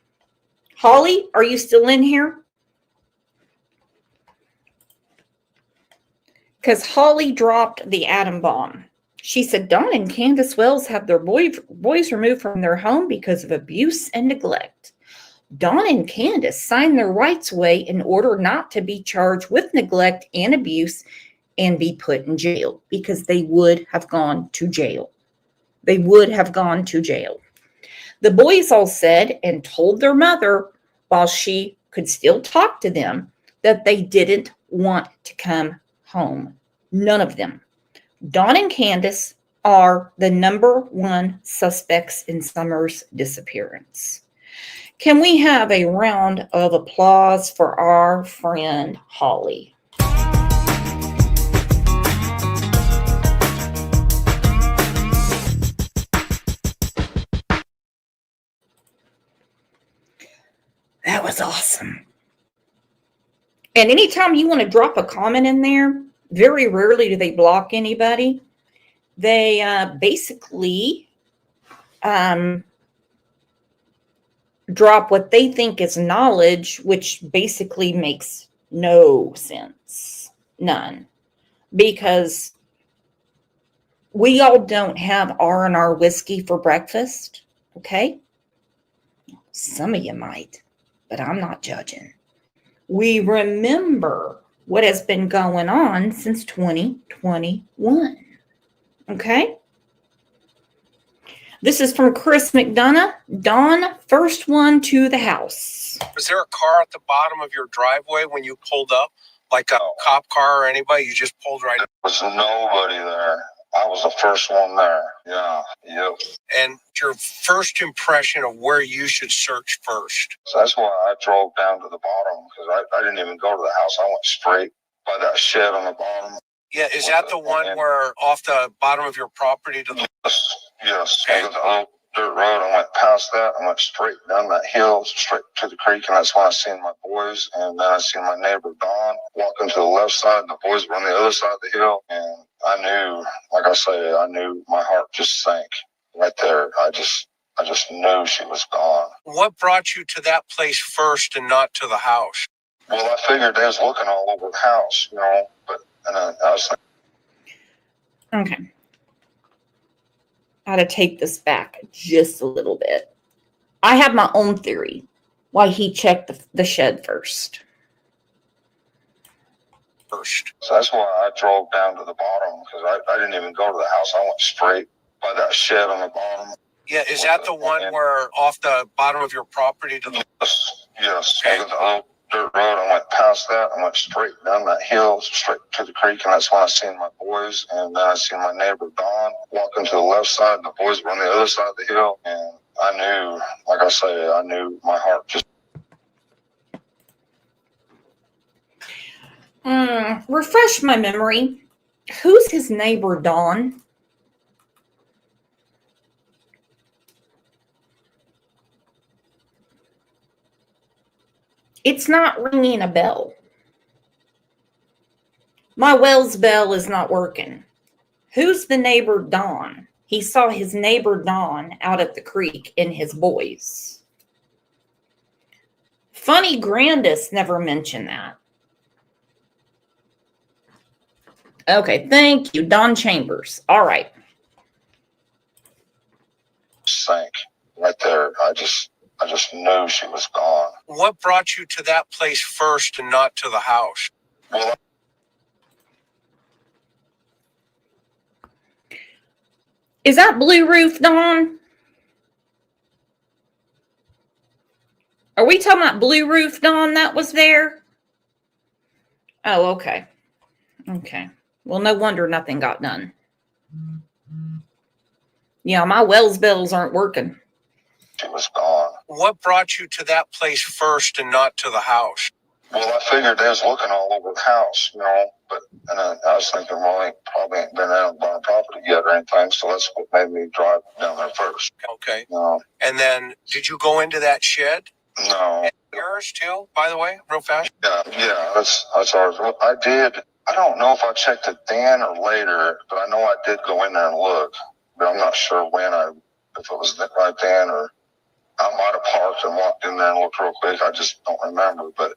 Holly, are you still in here? Because Holly dropped the atom bomb. She said, Dawn and Candace Wells have their boys removed from their home because of abuse and neglect. Dawn and Candace signed their rights away in order not to be charged with neglect and abuse and be put in jail, because they would have gone to jail. They would have gone to jail. The boys all said and told their mother, while she could still talk to them, that they didn't want to come home. None of them. Dawn and Candace are the #1 suspects in Summer's disappearance. Can we have a round of applause for our friend Holly? That was awesome. And anytime you want to drop a comment in there, very rarely do they block anybody. They basically drop what they think is knowledge, which basically makes no sense. None. Because we all don't have R&R whiskey for breakfast, okay? Some of you might, but I'm not judging. We remember what has been going on since 2021. Okay? This is from Chris McDonough. Dawn, first one to the house. Was there a car at the bottom of your driveway when you pulled up? Like a cop car or anybody? You just pulled right up? There was nobody there. I was the first one there. Yeah. Yep. And your first impression of where you should search first? So that's why I drove down to the bottom, because I didn't even go to the house. I went straight by that shed on the bottom. Yeah, is that the one where off the bottom of your property to the... Yes. Okay. It was an old dirt road. I went past that. I went straight down that hill, straight to the creek, and that's when I seen my boys. And then I seen my neighbor Don walking to the left side. The boys were on the other side of the hill, and I knew, like I say, I knew my heart just sank right there. I just knew she was gone. What brought you to that place first and not to the house? Well, I figured they was looking all over the house, you know, and I was like, Okay. I had to take this back just a little bit. I have my own theory why he checked the shed first. So that's why I drove down to the bottom, because I didn't even go to the house. I went straight by that shed on the bottom. Yeah, is that the one where off the bottom of your property to the... Yes. Okay. It was an old dirt road. I went past that. I went straight down that hill, straight to the creek, and that's when I seen my boys. And then I seen my neighbor Don walking to the left side. The boys were on the other side of the hill, and I knew, like I say, I knew my heart just... Refresh my memory. Who's his neighbor, Dawn? It's not ringing a bell. My Wells bell is not working. Who's the neighbor, Dawn? He saw his neighbor, Dawn, out at the creek in his boys. Funny Candace never mentioned that. Okay, thank you, Don Chambers. All right. Sank right there. I just knew she was gone. What brought you to that place first and not to the house? Well, Is that Blue Roof, Dawn? Are we talking about Blue Roof, Dawn, that was there? Oh, okay. Okay. Well, no wonder nothing got done. Yeah, my Wells bells aren't working. she was gone. What brought you to that place first and not to the house? Well, I figured they was looking all over the house, and I was thinking, well, they probably ain't been out on property yet or anything, so that's what made me drive down there first. Okay. And then did you go into that shed? No. Yours too, by the way, real fast? Yeah, that's ours. I did. I don't know if I checked it then or later, but I know I did go in there and look. But I'm not sure if it was right then or I might have parked and walked in there and looked real quick. I just don't remember. But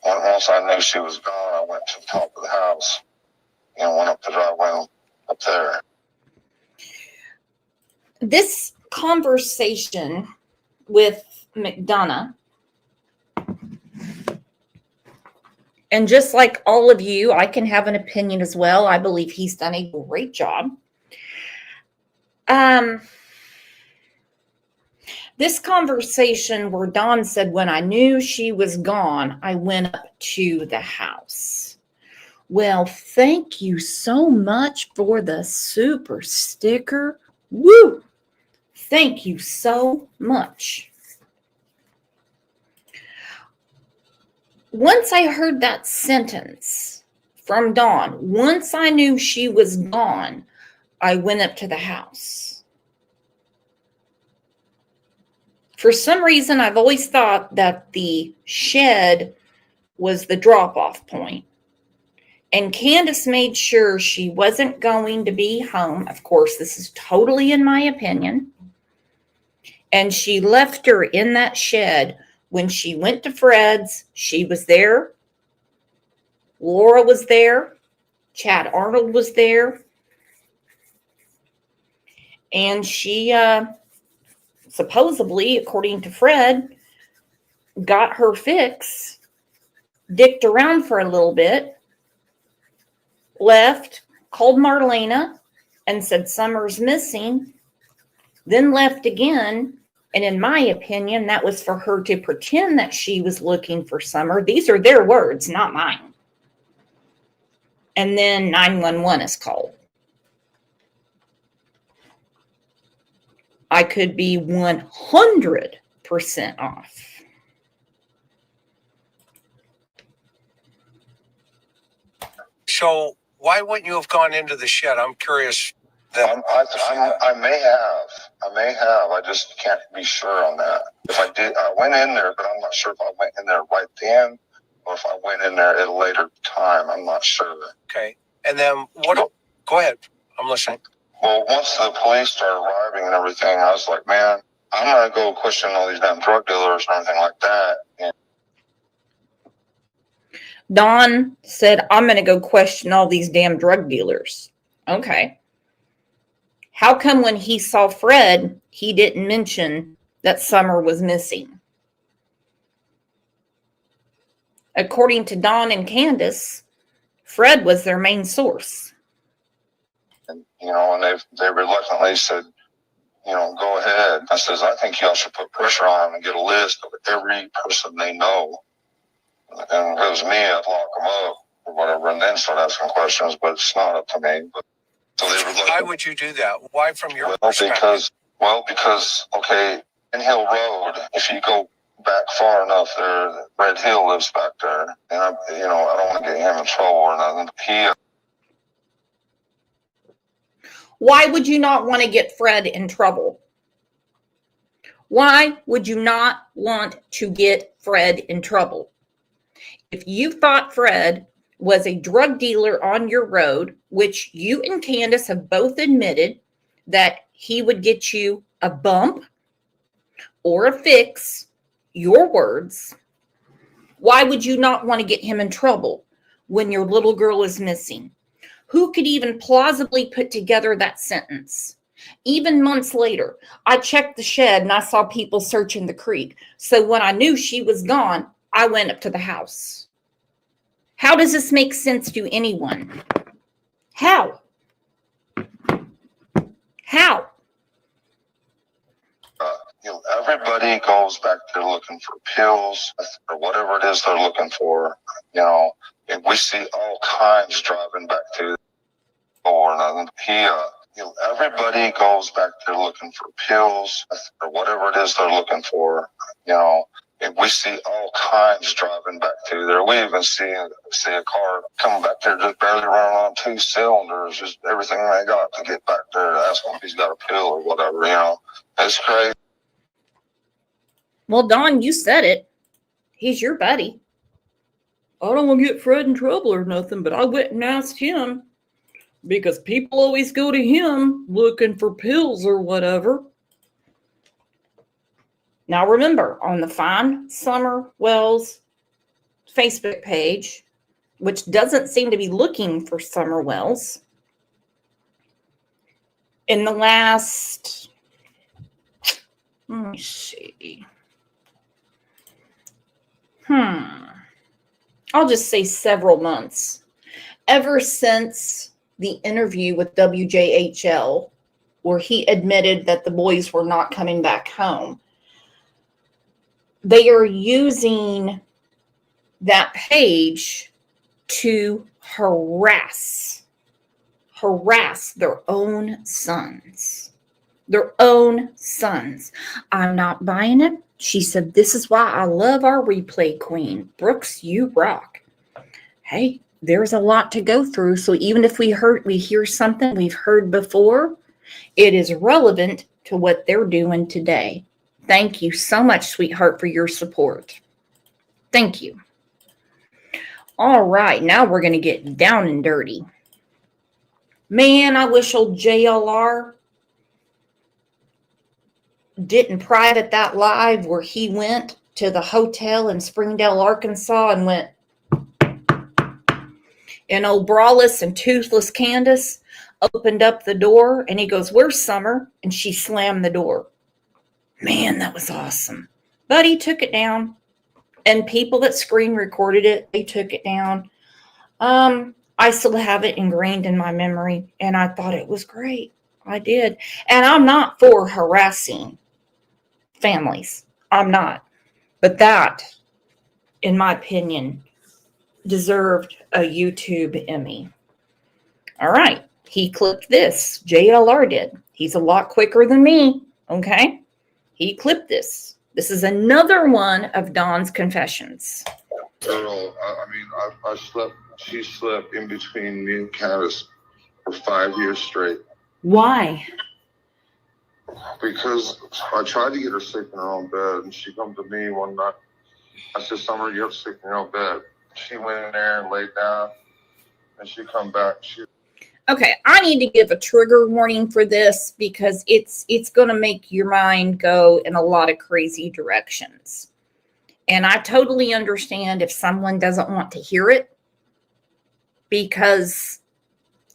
once I knew she was gone, I went to the top of the house and went up the driveway up there. This conversation with McDonough, and just like all of you, I can have an opinion as well. I believe he's done a great job. This conversation where Dawn said, when I knew she was gone, I went up to the house. Well, thank you so much for the super sticker. Woo! Thank you so much. Once I heard that sentence from Dawn, once I knew she was gone, I went up to the house. For some reason, I've always thought that the shed was the drop-off point. And Candace made sure she wasn't going to be home. Of course, this is totally in my opinion. And she left her in that shed. When she went to Fred's, she was there. Laura was there. Chad Arnold was there. And she supposedly, according to Fred, got her fix, dicked around for a little bit, left, called Marlena and said Summer's missing, then left again. And in my opinion, that was for her to pretend that she was looking for Summer. These are their words, not mine. And then 911 is called. I could be 100% off. So why wouldn't you have gone into the shed? I'm curious. I may have. I just can't be sure on that. If I did, I went in there, but I'm not sure if I went in there right then or if I went in there at a later time. I'm not sure. Okay. And then go ahead. I'm listening. Well, once the police started arriving and everything, I was like, man, I'm going to go question all these damn drug dealers and everything like that. And Don said, I'm going to go question all these damn drug dealers. Okay. How come when he saw Fred, he didn't mention that Summer was missing? According to Don and Candace, Fred was their main source. And they reluctantly said, go ahead. I says, I think y'all should put pressure on them and get a list of every person they know. And if it was me, I'd lock them up or whatever and then start asking questions, but it's not up to me. But so they were why would you do that? Why from your perspective? Because, okay, in Hill Road, if you go back far enough there, Red Hill lives back there. And, I don't want to get him in trouble or nothing. Why would you not want to get Fred in trouble? Why would you not want to get Fred in trouble? If you thought Fred was a drug dealer on your road, which you and Candace have both admitted that he would get you a bump or a fix, your words, why would you not want to get him in trouble when your little girl is missing? Who could even plausibly put together that sentence? Even months later, I checked the shed and I saw people searching the creek. So when I knew she was gone, I went up to the house. How does this make sense to anyone? How? How? Everybody goes back there looking for pills or whatever it is they're looking for. And we see all kinds driving back to or nothing. Everybody goes back there looking for pills or whatever it is they're looking for. You know, and we see all kinds driving back through there. We even see a car coming back there just barely running on 2 cylinders, just everything they got to get back there to ask him if he's got a pill or whatever. You know, it's crazy. Well, Don, you said it. He's your buddy. I don't want to get Fred in trouble or nothing, but I went and asked him because people always go to him looking for pills or whatever. Now remember, on the Find Summer Wells Facebook page, which doesn't seem to be looking for Summer Wells, in the last, let me see. I'll just say several months. Ever since the interview with WJHL, where he admitted that the boys were not coming back home, they are using that page to harass their own sons. Their own sons. I'm not buying it. She said, this is why I love our replay queen. Brooks, you rock. Hey, there's a lot to go through. So even if we hear something we've heard before, it is relevant to what they're doing today. Thank you so much, sweetheart, for your support. Thank you. All right, now we're going to get down and dirty. Man, I wish old JLR didn't private that live where he went to the hotel in Springdale, Arkansas, and went, and old braless and toothless Candace opened up the door, and he goes, where's Summer? And she slammed the door. Man, that was awesome. But he took it down, and people that screen recorded it, they took it down. I still have it ingrained in my memory, and I thought it was great. I did. And I'm not for harassing families. I'm not. But that, in my opinion, deserved a YouTube Emmy. All right. He clipped this. JLR did. He's a lot quicker than me. Okay. He clipped this. This is another one of Don's confessions. Girl, she slept in between me and Candace for 5 years straight. Why? Because I tried to get her sleep in her own bed, and she come to me one night. I said, Summer, you have to sleep in your own bed. She went in there and laid down, and she come back. Okay, I need to give a trigger warning for this because it's going to make your mind go in a lot of crazy directions. And I totally understand if someone doesn't want to hear it, because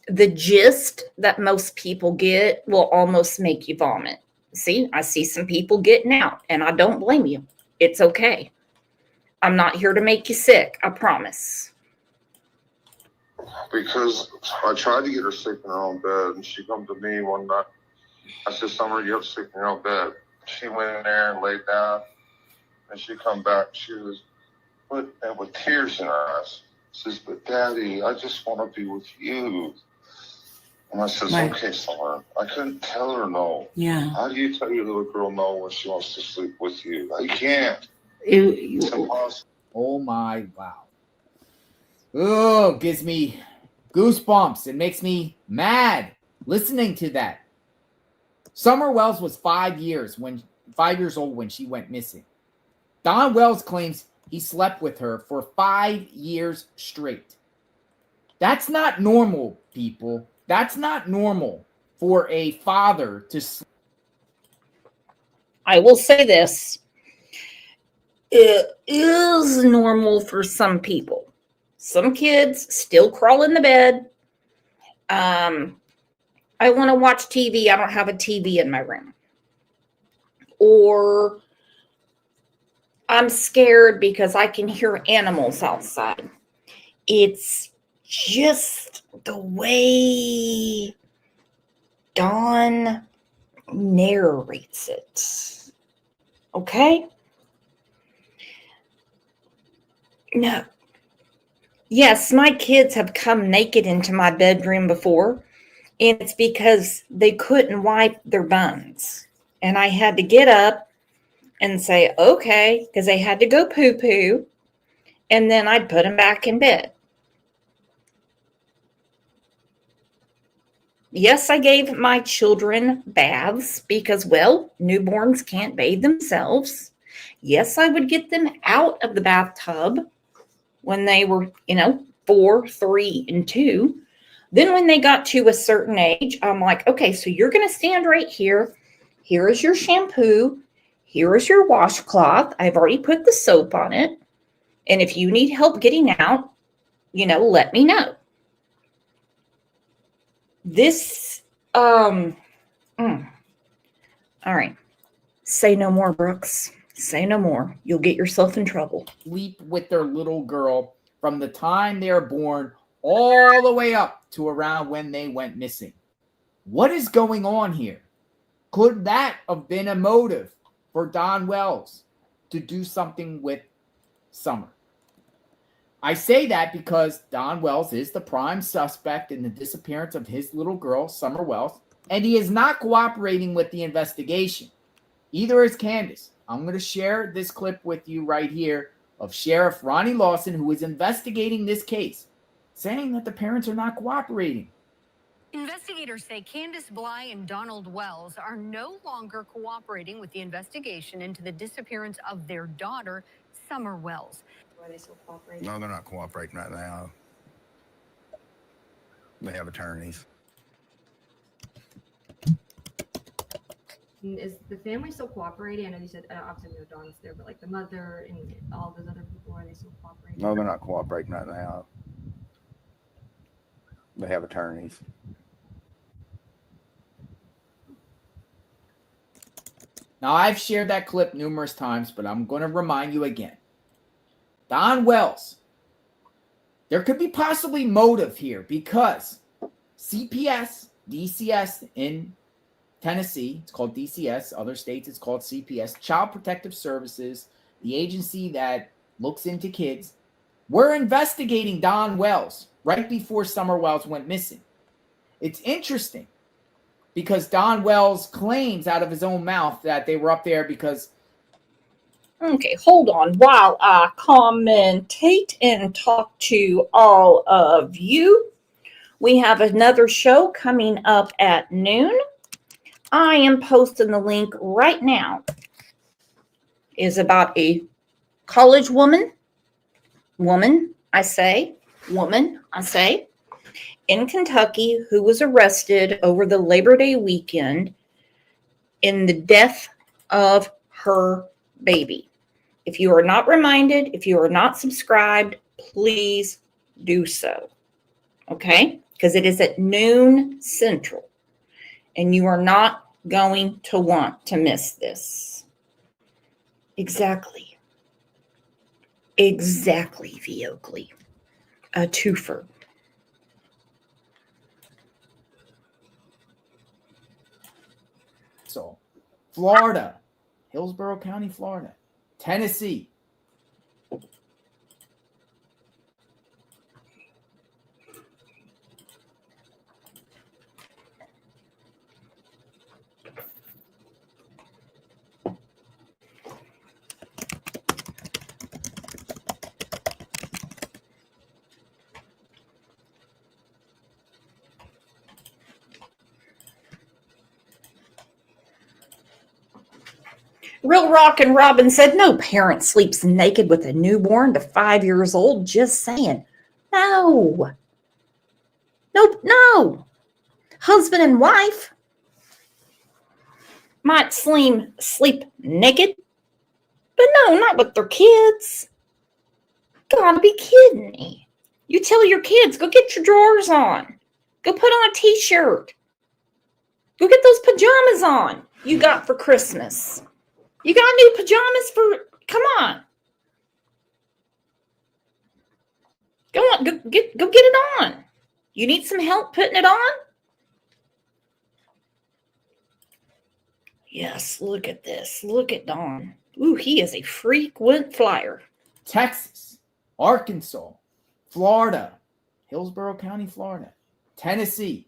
the gist that most people get will almost make you vomit. See, I see some people getting out, and I don't blame you. It's okay. I'm not here to make you sick, I promise. Because I tried to get her sleep in her own bed, and she come to me one night. I said, Summer, you have to sleep in your own bed. She went in there and laid down, and she come back. She was with tears in her eyes. Says, but Daddy, I just want to be with you. And I says, Right. Okay, Summer. I couldn't tell her no. Yeah. How do you tell your little girl no when she wants to sleep with you? You can't. It's impossible. Oh my, wow. Oh, gives me goosebumps. It makes me mad listening to that. Summer Wells was 5 years old when she went missing. Don Wells claims he slept with her for 5 years straight. That's not normal, people. That's not normal for a father to sleep. I will say this. It is normal for some people. Some kids still crawl in the bed. I want to watch TV. I don't have a TV in my room. Or I'm scared because I can hear animals outside. It's just the way Dawn narrates it. Okay? No. Yes, my kids have come naked into my bedroom before, And it's because they couldn't wipe their buns. And I had to get up and say, okay, because they had to go poo poo. And then I'd put them back in bed. Yes, I gave my children baths because, well, newborns can't bathe themselves. Yes, I would get them out of the bathtub when they were, 4, 3, and 2. Then when they got to a certain age, I'm like, okay, so you're going to stand right here. Here is your shampoo. Here is your washcloth. I've already put the soap on it. And if you need help getting out, let me know. This, all right. Say no more, Brooks. Say no more. You'll get yourself in trouble. Sleep with their little girl from the time they are born all the way up to around when they went missing. What is going on here? Could that have been a motive for Don Wells to do something with Summer? I say that because Don Wells is the prime suspect in the disappearance of his little girl, Summer Wells, and he is not cooperating with the investigation. Either is Candace. I'm going to share this clip with you right here of Sheriff Ronnie Lawson, who is investigating this case, saying that the parents are not cooperating. Investigators say Candace Bly and Donald Wells are no longer cooperating with the investigation into the disappearance of their daughter, Summer Wells. Are they still cooperating? No, they're not cooperating right now. They have attorneys. Is the family still cooperating? I know you said obviously Don's there, but like the mother and all those other people, are they still cooperating? No, they're not cooperating right now. They have attorneys. Now, I've shared that clip numerous times, but I'm going to remind you again. Don Wells, there could be possibly motive here because CPS, DCS in Tennessee, it's called DCS, other states it's called CPS, Child Protective Services, the agency that looks into kids, we're investigating Don Wells right before Summer Wells went missing. It's interesting because Don Wells claims out of his own mouth that they were up there because... Okay, hold on while I commentate and talk to all of you. We have another show coming up at noon. I am posting the link right now. Is about a college woman, I say, in Kentucky who was arrested over the Labor Day weekend in the death of her baby. If you are not reminded, if you are not subscribed, please do so. Okay? Because it is at noon Central. And you are not going to want to miss this. Exactly, Viogli. A twofer. So, Florida, Hillsborough County, Florida, Tennessee. Real Rock and Robin said, no parent sleeps naked with a newborn to 5 years old. Just saying. No. Nope, no. Husband and wife might sleep naked, but no, not with their kids. Gotta be kidding me. You tell your kids, go get your drawers on. Go put on a t-shirt. Go get those pajamas on you got for Christmas. You got new pajamas come on. Go on, go get it on. You need some help putting it on? Yes, look at this. Look at Don. Ooh, he is a frequent flyer. Texas, Arkansas, Florida, Hillsborough County, Florida, Tennessee.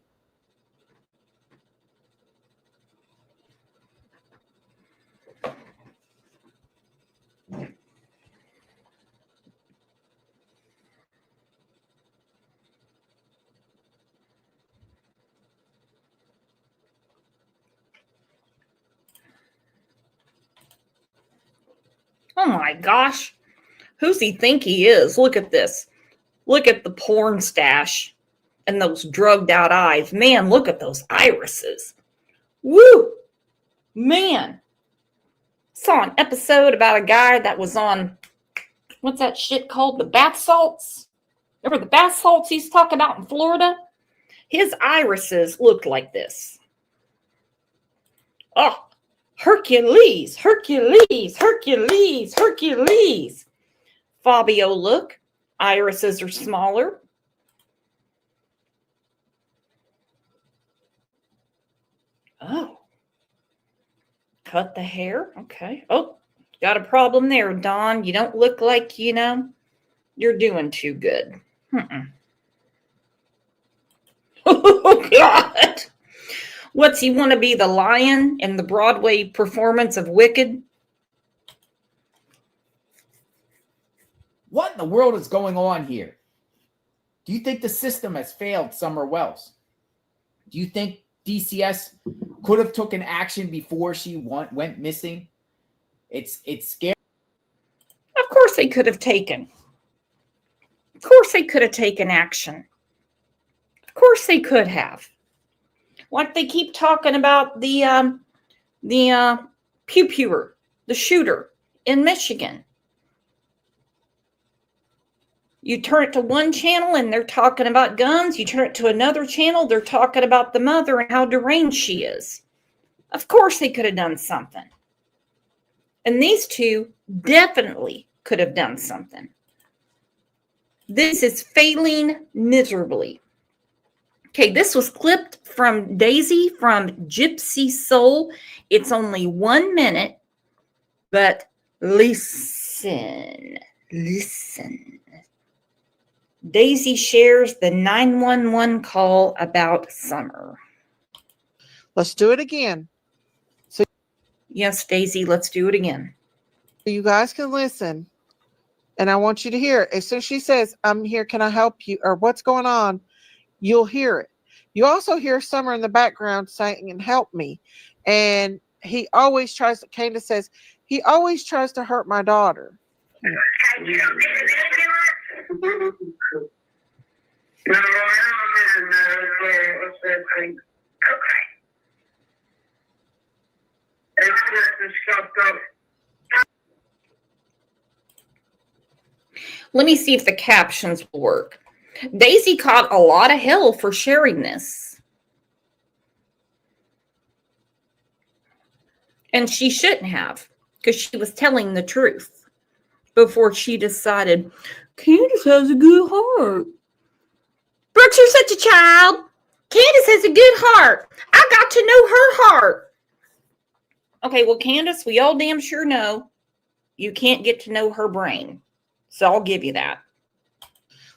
my gosh. Who's he think he is? Look at this. Look at the porn stash and those drugged out eyes. Man, look at those irises. Woo! Man. Saw an episode about a guy that was on, what's that shit called? The bath salts? Remember the bath salts he's talking about in Florida? His irises looked like this. Oh, Hercules, Hercules, Hercules, Hercules. Fabio, look. Irises are smaller. Oh. Cut the hair. Okay. Oh, got a problem there, Dawn. You don't look like, you're doing too good. Oh, God. What's he want to be, the lion in the Broadway performance of Wicked? What in the world is going on here? Do you think the system has failed Summer Wells? Do you think DCS could have taken action before she went missing? It's scary. Of course they could have taken. Of course they could have taken action. Of course they could have. Like they keep talking about the pew-pewer, the shooter in Michigan. You turn it to one channel and they're talking about guns. You turn it to another channel, they're talking about the mother and how deranged she is. Of course they could have done something. And these two definitely could have done something. This is failing miserably. Okay, this was clipped from Daisy from Gypsy Soul. It's only 1 minute, but listen. Daisy shares the 911 call about Summer. Let's do it again. So yes, Daisy, let's do it again. You guys can listen. And I want you to hear it. As soon as she says, I'm here, can I help you? Or what's going on? You'll hear it. You also hear Summer in the background saying, and help me. And he always tries to, Candace says, he always tries to hurt my daughter. Let me see if the captions will work. Daisy caught a lot of hell for sharing this. And she shouldn't have, because she was telling the truth before she decided, Candace has a good heart. Brooks, you're such a child. Candace has a good heart. I got to know her heart. Okay, well, Candace, we all damn sure know you can't get to know her brain. So I'll give you that.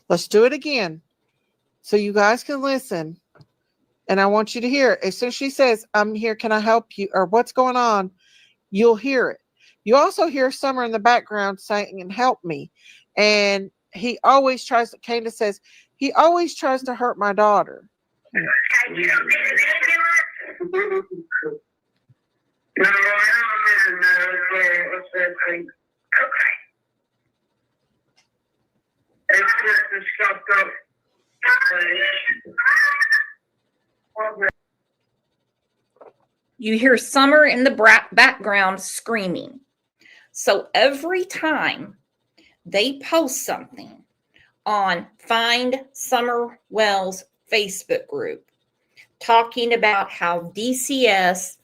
Let's do it again. So you guys can listen. And I want you to hear it. As soon as she says, I'm here, can I help you? Or what's going on? You'll hear it. You also hear Summer in the background saying, and help me. And he always tries to, Candace says, he always tries to hurt my daughter. You hear Summer in the background screaming. So every time they post something on Find Summer Wells Facebook group talking about how DCS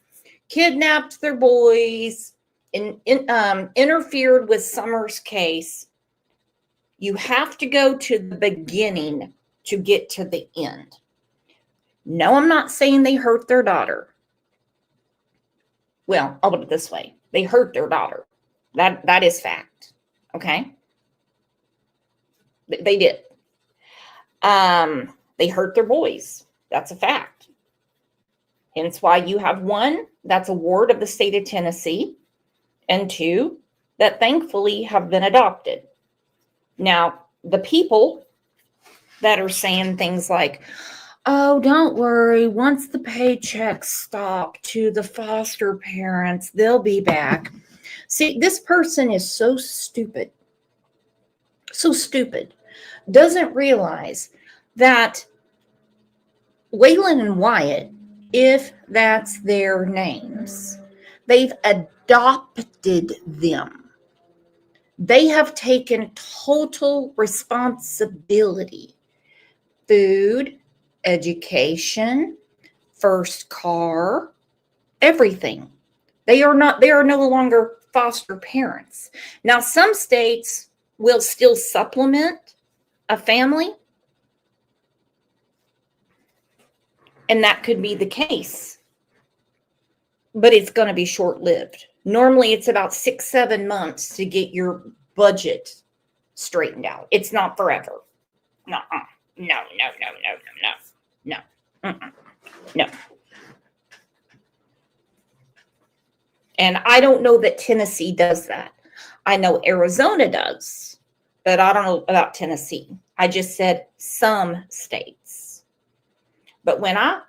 kidnapped their boys and interfered with Summer's case, you have to go to the beginning to get to the end. No, I'm not saying they hurt their daughter. Well, I'll put it this way. They hurt their daughter. That is fact. Okay? They did. They hurt their boys. That's a fact. Hence why you have one that's a ward of the state of Tennessee and two that thankfully have been adopted. Now, the people that are saying things like, oh, don't worry, once the paychecks stop to the foster parents, they'll be back. See, this person is so stupid, doesn't realize that Waylon and Wyatt, if that's their names, they've adopted them. They have taken total responsibility. Food, education, first car, everything. They are no longer foster parents. Now, some states will still supplement a family, and that could be the case, but it's going to be short-lived. Normally, it's about 6-7 months to get your budget straightened out. It's not forever. No. And I don't know that Tennessee does that. I know Arizona does, but I don't know about Tennessee. I just said some states. But when I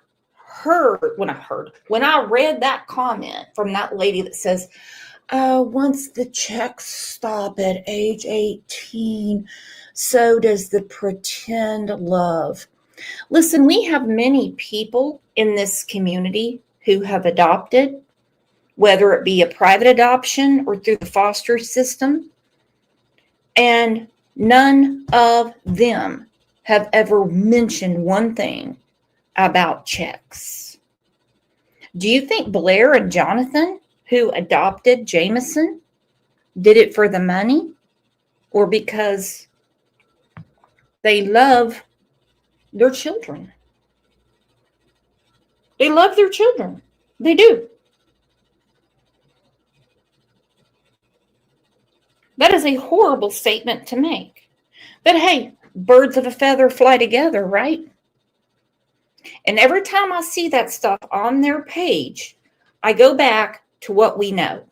read that comment from that lady that says, once the checks stop at age 18, so does the pretend love. Listen, we have many people in this community who have adopted, whether it be a private adoption or through the foster system, and none of them have ever mentioned one thing about checks. Do you think Blair and Jonathan, who adopted Jameson, did it for the money or because they love their children? They love their children. They do. That is a horrible statement to make. But hey, birds of a feather fly together, right? And every time I see that stuff on their page, I go back to what we know.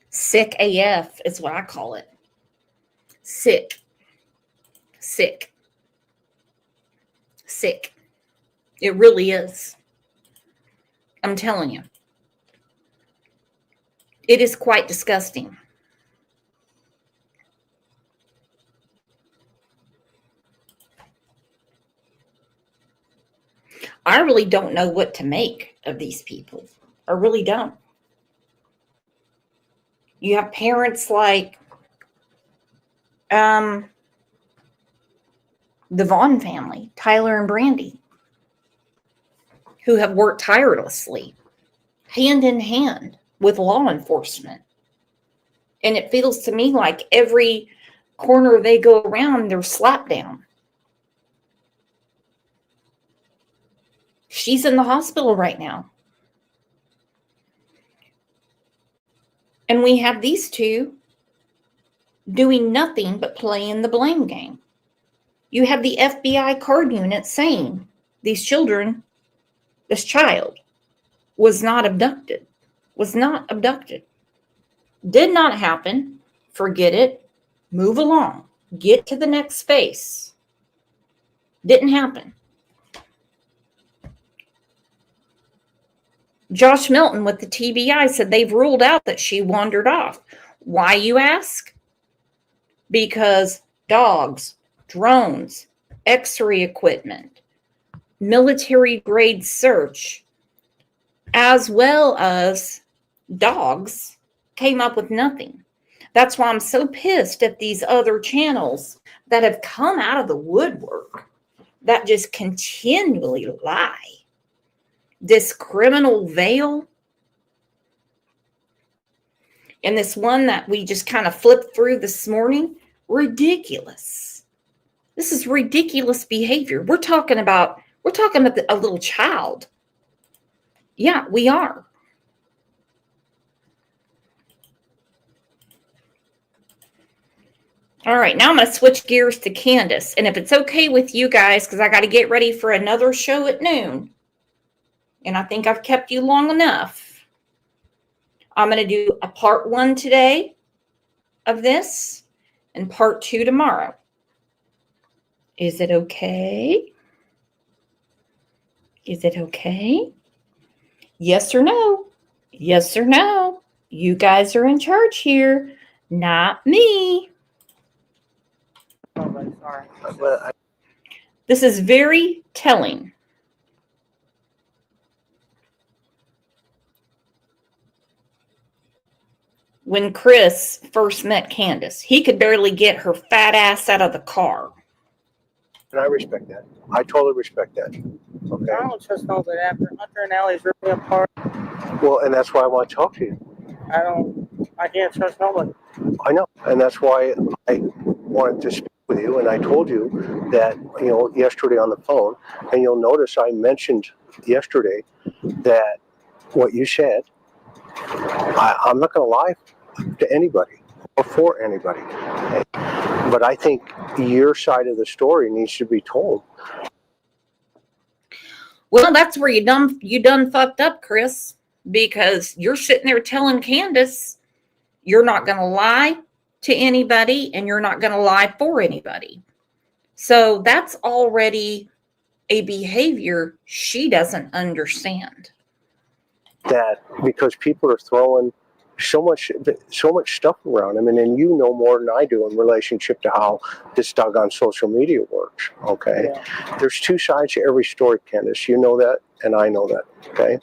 Sick AF is what I call it. Sick. It really is. I'm telling you. It is quite disgusting. I really don't know what to make of these people. I really don't. You have parents like the Vaughn family, Tyler and Brandy, who have worked tirelessly, hand in hand with law enforcement. And it feels to me like every corner they go around, they're slapped down. She's in the hospital right now. And we have these two doing nothing but playing the blame game. You have the FBI card unit saying this child was not abducted. Did not happen. Forget it. Move along. Get to the next space. Didn't happen. Josh Milton with the TBI said they've ruled out that she wandered off. Why, you ask? Because dogs, drones, X-ray equipment, military-grade search, as well as dogs, came up with nothing. That's why I'm so pissed at these other channels that have come out of the woodwork that just continually lie. This criminal veil, And this one that we just kind of flipped through this morning, ridiculous. This is ridiculous behavior. We're talking about a little child. Yeah, we are. All right, now I'm going to switch gears to Candace. And if it's okay with you guys, because I got to get ready for another show at noon, and I think I've kept you long enough, I'm going to do a part 1 today of this and part 2 tomorrow. Is it okay? Is it okay? Yes or no? Yes or no? You guys are in charge here, not me. This is very telling. When Chris first met Candace, he could barely get her fat ass out of the car. And I respect that. I totally respect that. Okay. I don't trust nobody after Hunter and Allie's ripped me apart. Well, and that's why I want to talk to you. I can't trust nobody. I know, and that's why I wanted to speak with you. And I told you that, yesterday on the phone, and you'll notice I mentioned yesterday that what you said, I'm not going to lie to anybody or for anybody. Okay? But I think your side of the story needs to be told. Well, that's where you done fucked up, Chris, because you're sitting there telling Candace you're not going to lie to anybody and you're not going to lie for anybody. So that's already a behavior she doesn't understand. That because people are throwing so much stuff around. I mean, and you know more than I do in relationship to how this doggone social media works. Okay, yeah. There's two sides to every story, Candace. You know that, and I know that. Okay,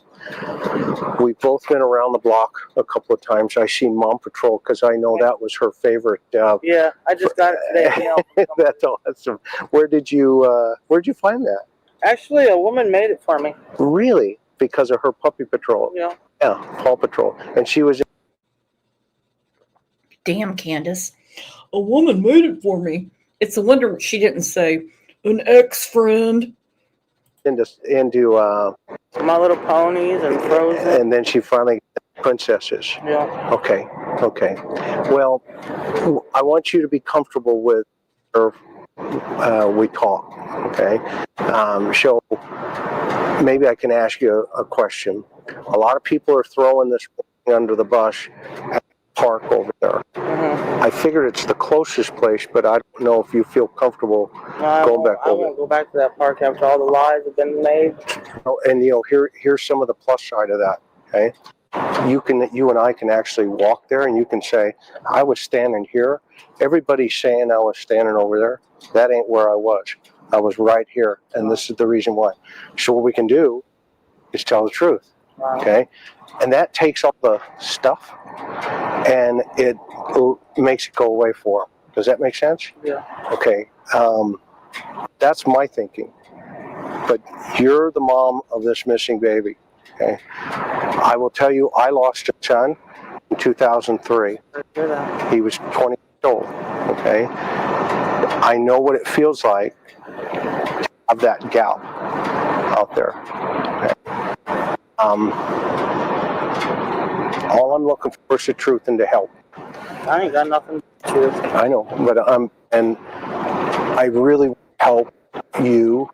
we've both been around the block a couple of times. I seen Mom Patrol because I know that was her favorite. Yeah, I just got it today. That's awesome. Where'd you find that? Actually, a woman made it for me. Really? Because of her puppy patrol? Yeah. Yeah, Paw Patrol, and she was. Damn, Candace. A woman made it for me. It's a wonder she didn't say, an ex-friend. Into My Little Ponies and Frozen. And then she finally got Princesses. Yeah. Okay. Well, I want you to be comfortable with her. We talk. Okay. So maybe I can ask you a question. A lot of people are throwing this under the bus at the park over there. Mm-hmm. I figured it's the closest place, but I don't know if you feel comfortable going back over. I won't go back to that park after all the lies have been made. And here's some of the plus side of that. Okay, you and I can actually walk there, and you can say, I was standing here. Everybody's saying I was standing over there. That ain't where I was. I was right here, and this is the reason why. So what we can do is tell the truth. Wow. Okay, and that takes all the stuff, and it makes it go away for them. Does that make sense? Yeah. Okay, that's my thinking. But you're the mom of this missing baby. Okay, I will tell you, I lost a son in 2003. He was 20 years old. Okay, I know what it feels like to have that gal out there. Okay? All I'm looking for is the truth and to help. I ain't got nothing to do. I know, but and I really help you.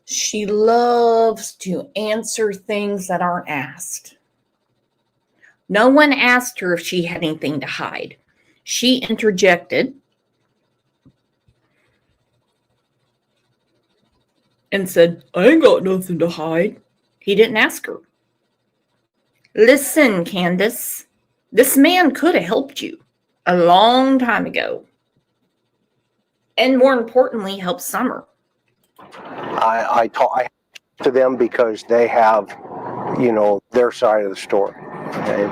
She loves to answer things that aren't asked. No one asked her if she had anything to hide. She interjected and said, I ain't got nothing to hide. He didn't ask her. Listen, Candace, this man could have helped you a long time ago. And more importantly, helped Summer. I talk to them because they have, their side of the story. Okay?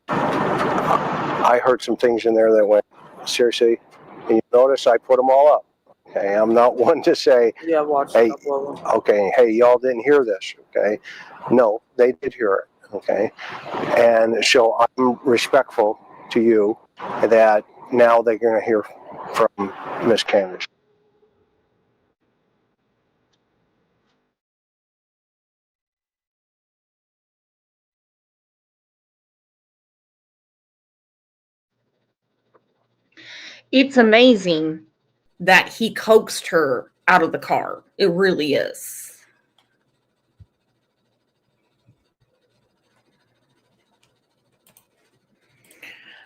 I heard some things in there that went, seriously, and you notice I put them all up. Okay, I'm not one to say, yeah, watch hey, a couple of them. Okay, hey, y'all didn't hear this. Okay, no, they did hear it. Okay. And so I'm respectful to you that now they're going to hear from Miss Candace. It's amazing that he coaxed her out of the car. It really is.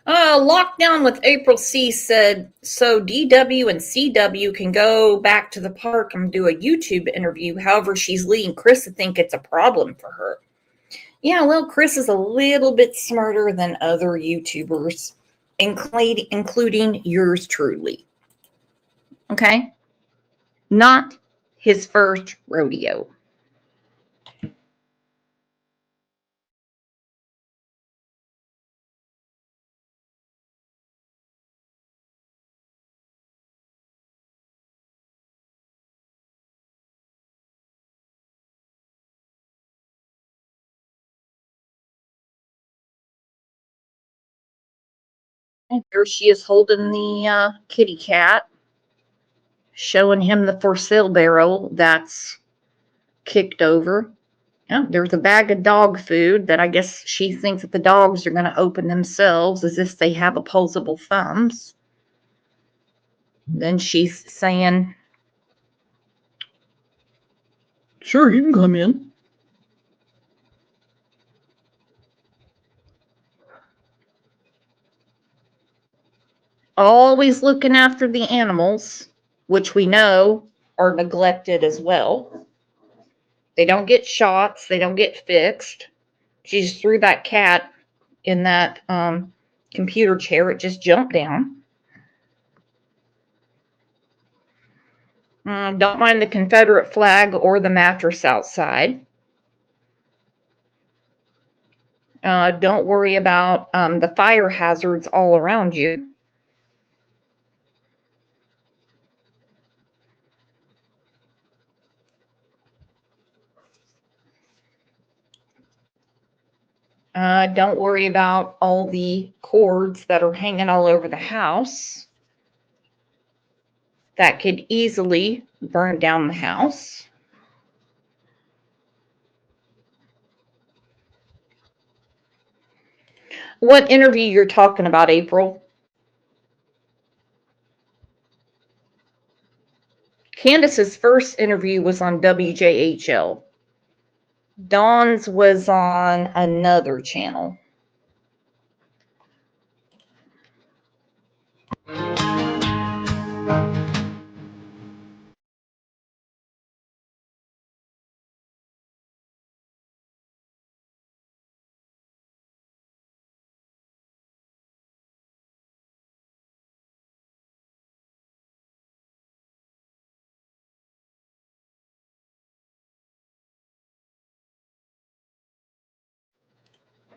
Lockdown with April C said, so DW and CW can go back to the park and do a YouTube interview. However, she's leading Chris to think it's a problem for her. Yeah, well, Chris is a little bit smarter than other YouTubers, including yours truly. Okay? Not his first rodeo. And here she is holding the kitty cat, showing him the for sale barrel that's kicked over. Oh, there's a bag of dog food that I guess she thinks that the dogs are going to open themselves as if they have opposable thumbs. Then she's saying, Sure, you can come in. always looking after the animals, which we know are neglected as well. They don't get shots, they don't get fixed. She just threw that cat in that computer chair, it just jumped down. Don't mind the Confederate flag or the mattress outside. Don't worry about the fire hazards all around you. Don't worry about all the cords that are hanging all over the house that could easily burn down the house. What interview you're talking about, April? Candace's first interview was on WJHL. Dawn's was on another channel.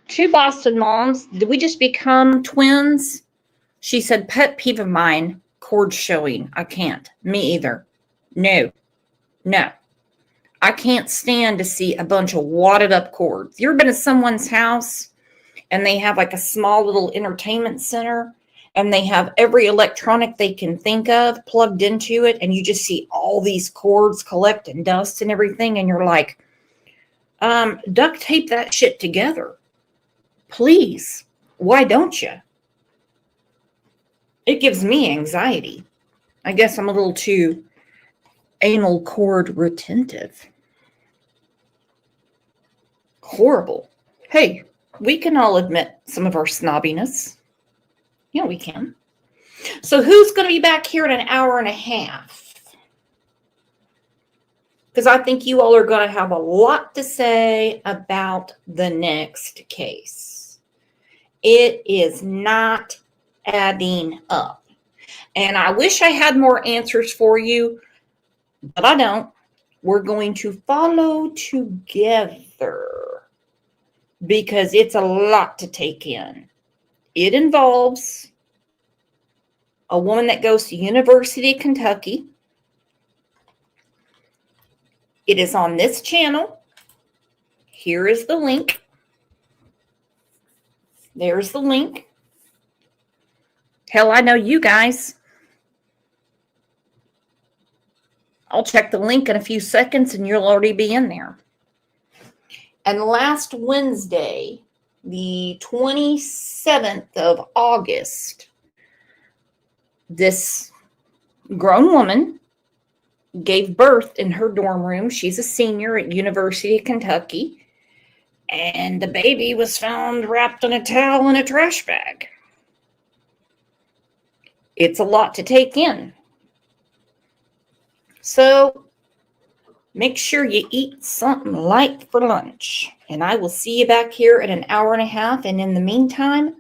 Two Boston moms, did we just become twins? She said, pet peeve of mine, cord showing. I can't. Me either. No. I can't stand to see a bunch of wadded up cords. You ever been to someone's house and they have like a small little entertainment center and they have every electronic they can think of plugged into it, and you just see all these cords collecting dust and everything, and you're like, duct tape that shit together. Please. Why don't you? It gives me anxiety. I guess I'm a little too anal cord retentive. Horrible. Hey, we can all admit some of our snobbiness. Yeah, we can. So who's going to be back here in an hour and a half? Because I think you all are going to have a lot to say about the next case. It is not adding up. And I wish I had more answers for you, but I don't. We're going to follow together because it's a lot to take in. It involves a woman that goes to University of Kentucky. It is on this channel. Here is the link. There's the link. Hell, I know you guys. I'll check the link in a few seconds and you'll already be in there. And last Wednesday, the 27th of August, this grown woman gave birth in her dorm room. She's a senior at University of Kentucky. And the baby was found wrapped in a towel in a trash bag. It's a lot to take in. So make sure you eat something light for lunch. And I will see you back here in an hour and a half. And in the meantime,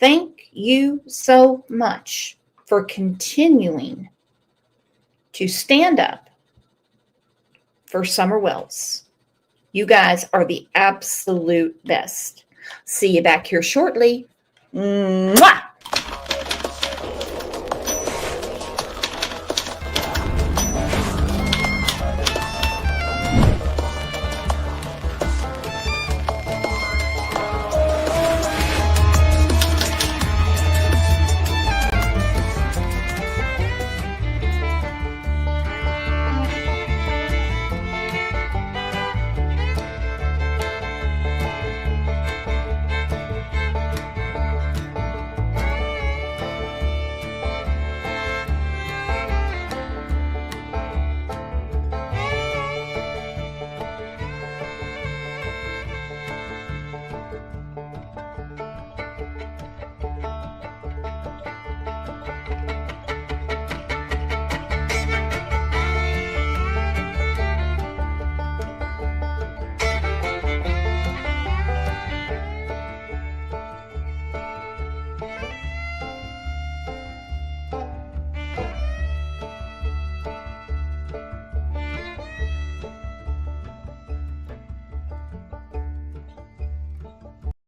thank you so much for continuing to stand up for Summer Wells. You guys are the absolute best. See you back here shortly. Mwah!